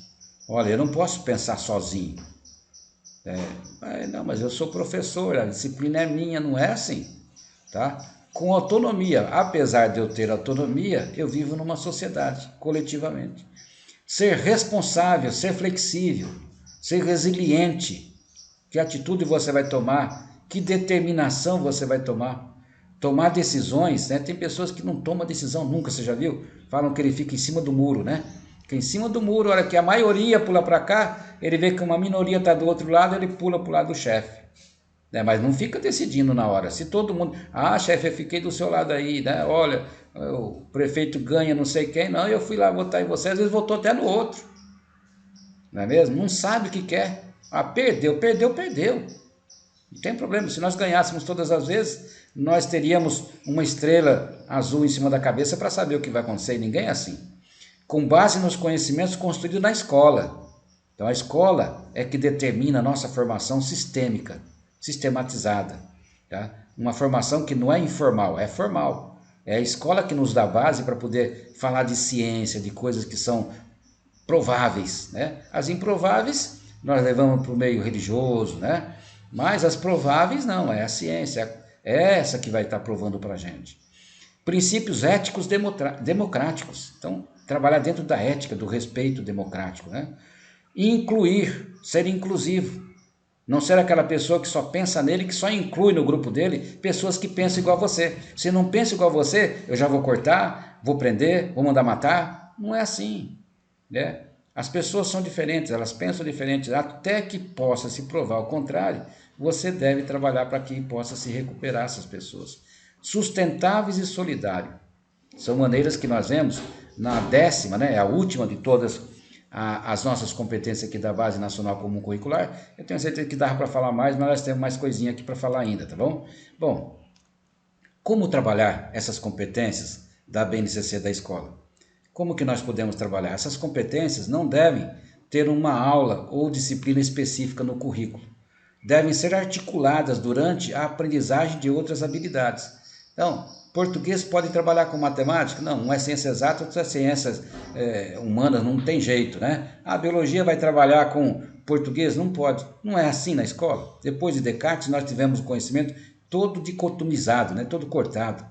Olha, eu não posso pensar sozinho. Não, mas eu sou professor, a disciplina é minha, não é assim, tá? Com autonomia, apesar de eu ter autonomia, eu vivo numa sociedade, coletivamente. Ser responsável, ser flexível, ser resiliente. Que atitude você vai tomar? Que determinação você vai tomar? Tomar decisões, né? Tem pessoas que não tomam decisão nunca, você já viu? Falam que ele fica em cima do muro, né? Fica em cima do muro, olha que a maioria pula para cá, ele vê que uma minoria está do outro lado, ele pula para o lado do chefe. Mas não fica decidindo na hora. Se todo mundo, chefe, eu fiquei do seu lado aí, né? Olha, o prefeito ganha não sei quem, não, eu fui lá votar em você, às vezes votou até no outro. Não é mesmo? Não sabe o que quer. Perdeu. Não tem problema, se nós ganhássemos todas as vezes, nós teríamos uma estrela azul em cima da cabeça para saber o que vai acontecer, e ninguém é assim. Com base nos conhecimentos construídos na escola. Então a escola é que determina a nossa formação sistêmica, sistematizada. Tá? Uma formação que não é informal, é formal. É a escola que nos dá base para poder falar de ciência, de coisas que são prováveis. Né? As improváveis nós levamos para o meio religioso, né? Mas as prováveis não, é a ciência, é essa que vai estar provando para a gente. Princípios éticos democráticos, então trabalhar dentro da ética, do respeito democrático, né? Incluir, ser inclusivo, não ser aquela pessoa que só pensa nele, que só inclui no grupo dele pessoas que pensam igual a você. Se não pensa igual a você, eu já vou cortar, vou prender, vou mandar matar. Não é assim, né? As pessoas são diferentes, elas pensam diferentes, até que possa se provar o contrário, você deve trabalhar para que possa se recuperar essas pessoas. Sustentáveis e solidários. São maneiras que nós vemos na 10ª, né, a última de todas as nossas competências aqui da Base Nacional Comum Curricular. Eu tenho certeza que dá para falar mais, mas nós temos mais coisinha aqui para falar ainda, tá bom? Bom, como trabalhar essas competências da BNCC da escola? Como que nós podemos trabalhar? Essas competências não devem ter uma aula ou disciplina específica no currículo. Devem ser articuladas durante a aprendizagem de outras habilidades. Então, português pode trabalhar com matemática? Não, um é ciência exata, outro é ciências humanas, não tem jeito, né? A biologia vai trabalhar com português? Não pode. Não é assim na escola. Depois de Descartes, nós tivemos o conhecimento todo dicotomizado, né? Todo cortado.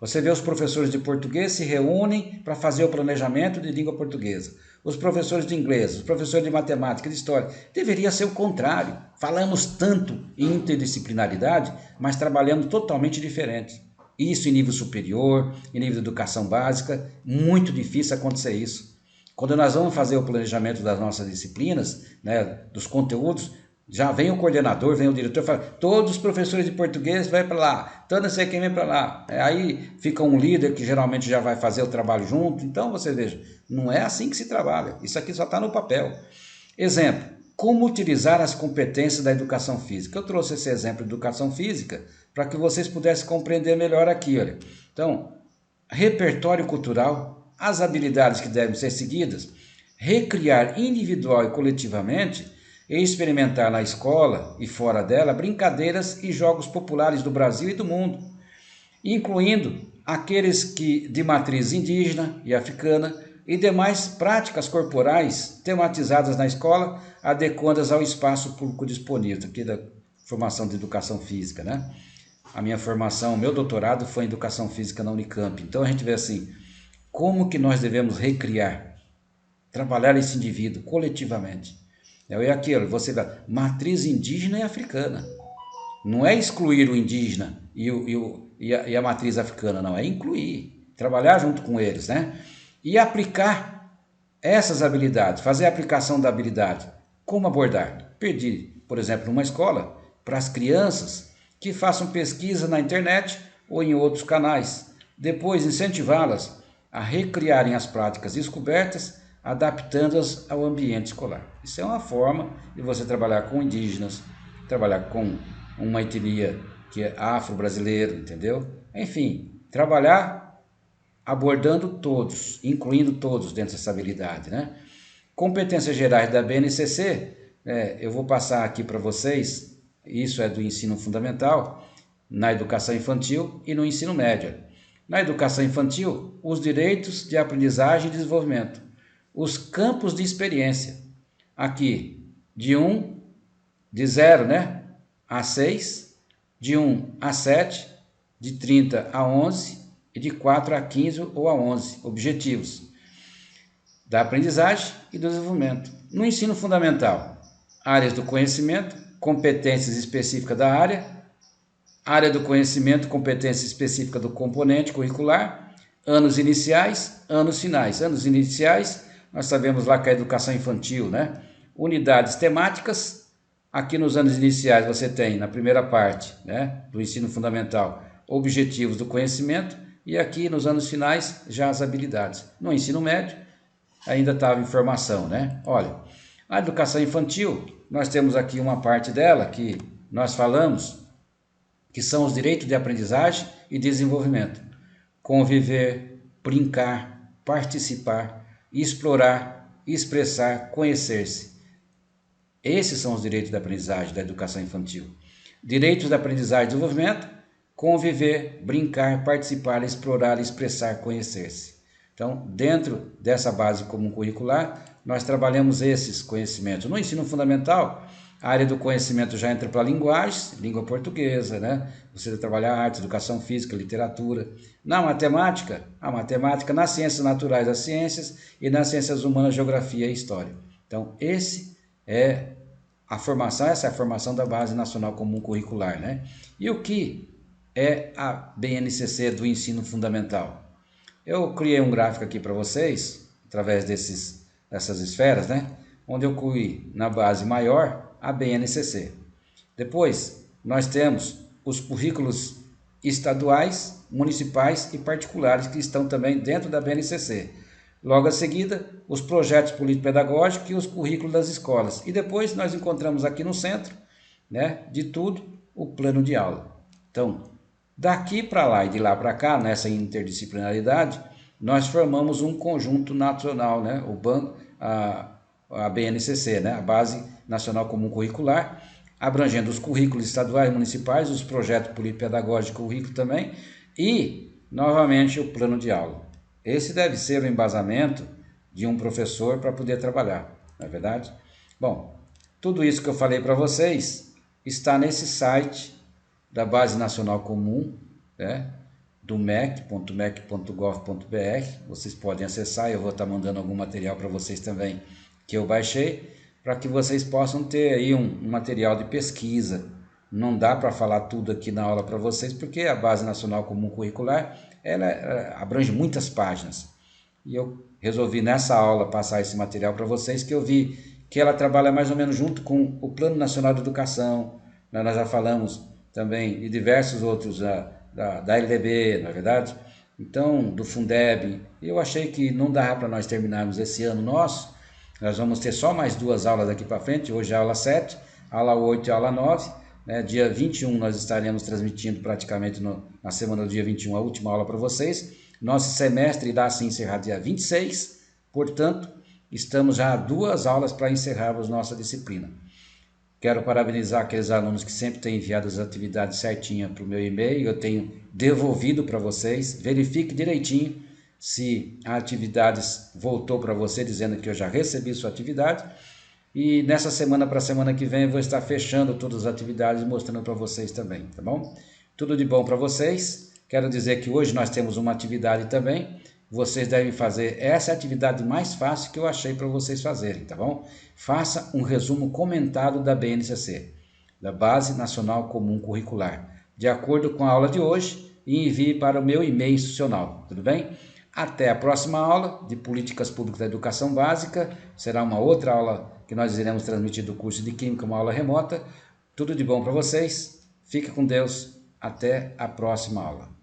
Você vê os professores de português se reúnem para fazer o planejamento de língua portuguesa. Os professores de inglês, os professores de matemática, de história. Deveria ser o contrário. Falamos tanto em interdisciplinaridade, mas trabalhamos totalmente diferente. Isso em nível superior, em nível de educação básica, muito difícil acontecer isso. Quando nós vamos fazer o planejamento das nossas disciplinas, né, dos conteúdos, já vem o coordenador, vem o diretor, fala, todos os professores de português vão para lá, todo não sei quem vem para lá. Aí fica um líder que geralmente já vai fazer o trabalho junto. Então você veja, não é assim que se trabalha, isso aqui só está no papel. Exemplo, como utilizar as competências da educação física. Eu trouxe esse exemplo de educação física para que vocês pudessem compreender melhor aqui. Olha. Então, repertório cultural, as habilidades que devem ser seguidas, recriar individual e coletivamente e experimentar na escola e fora dela brincadeiras e jogos populares do Brasil e do mundo, incluindo aqueles de matriz indígena e africana e demais práticas corporais tematizadas na escola, adequadas ao espaço público disponível, aqui da formação de educação física, né? A minha formação, meu doutorado foi em educação física na Unicamp. Então a gente vê assim, como que nós devemos recriar, trabalhar esse indivíduo coletivamente. É aquilo, você vê, matriz indígena e africana. Não é excluir o indígena e a matriz africana, não, é incluir, trabalhar junto com eles, né? E aplicar essas habilidades, fazer a aplicação da habilidade. Como abordar? Pedir, por exemplo, numa escola, para as crianças que façam pesquisa na internet ou em outros canais. Depois, incentivá-las a recriarem as práticas descobertas, adaptando-as ao ambiente escolar. Isso é uma forma de você trabalhar com indígenas, trabalhar com uma etnia que é afro-brasileira, entendeu? Enfim, trabalhar abordando todos, incluindo todos dentro dessa habilidade, né? Competências gerais da BNCC, eu vou passar aqui para vocês, isso é do ensino fundamental, na educação infantil e no ensino médio. Na educação infantil, os direitos de aprendizagem e desenvolvimento, os campos de experiência, aqui de 0, né, a 6, de 1 a 7, de 30 a 11 e de 4 a 15 ou a 11, objetivos da aprendizagem e do desenvolvimento. No ensino fundamental, áreas do conhecimento, competências específicas da área do conhecimento, competência específica do componente curricular, anos iniciais, anos finais. Anos iniciais, nós sabemos lá que é a educação infantil, né? Unidades temáticas, aqui nos anos iniciais você tem, na primeira parte, né, do ensino fundamental, objetivos do conhecimento, e aqui nos anos finais já as habilidades. No ensino médio ainda estava em formação, né? Olha, a educação infantil, nós temos aqui uma parte dela que nós falamos, que são os direitos de aprendizagem e desenvolvimento. Conviver, brincar, participar, explorar, expressar, conhecer-se. Esses são os direitos da aprendizagem da educação infantil. Direitos da aprendizagem e desenvolvimento, conviver, brincar, participar, explorar, expressar, conhecer-se. Então, dentro dessa base comum curricular, nós trabalhamos esses conhecimentos. No ensino fundamental, a área do conhecimento já entra para linguagens, língua portuguesa, né? Você vai trabalhar arte, educação física, literatura. Na matemática, a matemática, nas ciências naturais, as ciências, e nas ciências humanas, geografia e história. Então, essa é a formação da Base Nacional Comum Curricular, né? E o que é a BNCC do ensino fundamental? Eu criei um gráfico aqui para vocês, através dessas esferas, né? Onde eu incluí na base maior a BNCC. Depois, nós temos os currículos estaduais, municipais e particulares que estão também dentro da BNCC. Logo a seguida, os projetos político-pedagógicos e os currículos das escolas. E depois nós encontramos aqui no centro, né, de tudo, o plano de aula. Então, daqui para lá e de lá para cá, nessa interdisciplinaridade, nós formamos um conjunto nacional, né, a BNCC, né, a Base Nacional Comum Curricular, abrangendo os currículos estaduais e municipais, os projetos político-pedagógicos, currículo também, e, novamente, o plano de aula. Esse deve ser o embasamento de um professor para poder trabalhar, não é verdade? Bom, tudo isso que eu falei para vocês está nesse site da Base Nacional Comum, né, do mec.mec.gov.br. Vocês podem acessar, eu vou estar mandando algum material para vocês também que eu baixei, para que vocês possam ter aí um material de pesquisa. Não dá para falar tudo aqui na aula para vocês, porque a Base Nacional Comum Curricular ela abrange muitas páginas. E eu resolvi nessa aula passar esse material para vocês, que eu vi que ela trabalha mais ou menos junto com o Plano Nacional de Educação. Nós já falamos também de diversos outros da LDB, não é verdade? Então, do Fundeb. Eu achei que não dava para nós terminarmos esse ano nosso. Nós vamos ter só mais 2 aulas daqui para frente. Hoje é a aula 7, aula 8 e aula 9. Né? Dia 21 nós estaremos transmitindo praticamente na semana do dia 21 a última aula para vocês. Nosso semestre irá se encerrar dia 26, portanto, estamos já a 2 aulas para encerrarmos nossa disciplina. Quero parabenizar aqueles alunos que sempre têm enviado as atividades certinhas para o meu e-mail, eu tenho devolvido para vocês. Verifique direitinho se a atividade voltou para você, dizendo que eu já recebi sua atividade. E nessa semana para a semana que vem eu vou estar fechando todas as atividades e mostrando para vocês também, tá bom? Tudo de bom para vocês. Quero dizer que hoje nós temos uma atividade também. Vocês devem fazer essa atividade mais fácil que eu achei para vocês fazerem, tá bom? Faça um resumo comentado da BNCC, da Base Nacional Comum Curricular, de acordo com a aula de hoje, e envie para o meu e-mail institucional, tudo bem? Até a próxima aula de Políticas Públicas da Educação Básica. Será uma outra aula que nós iremos transmitir do curso de Química, uma aula remota. Tudo de bom para vocês. Fique com Deus. Até a próxima aula.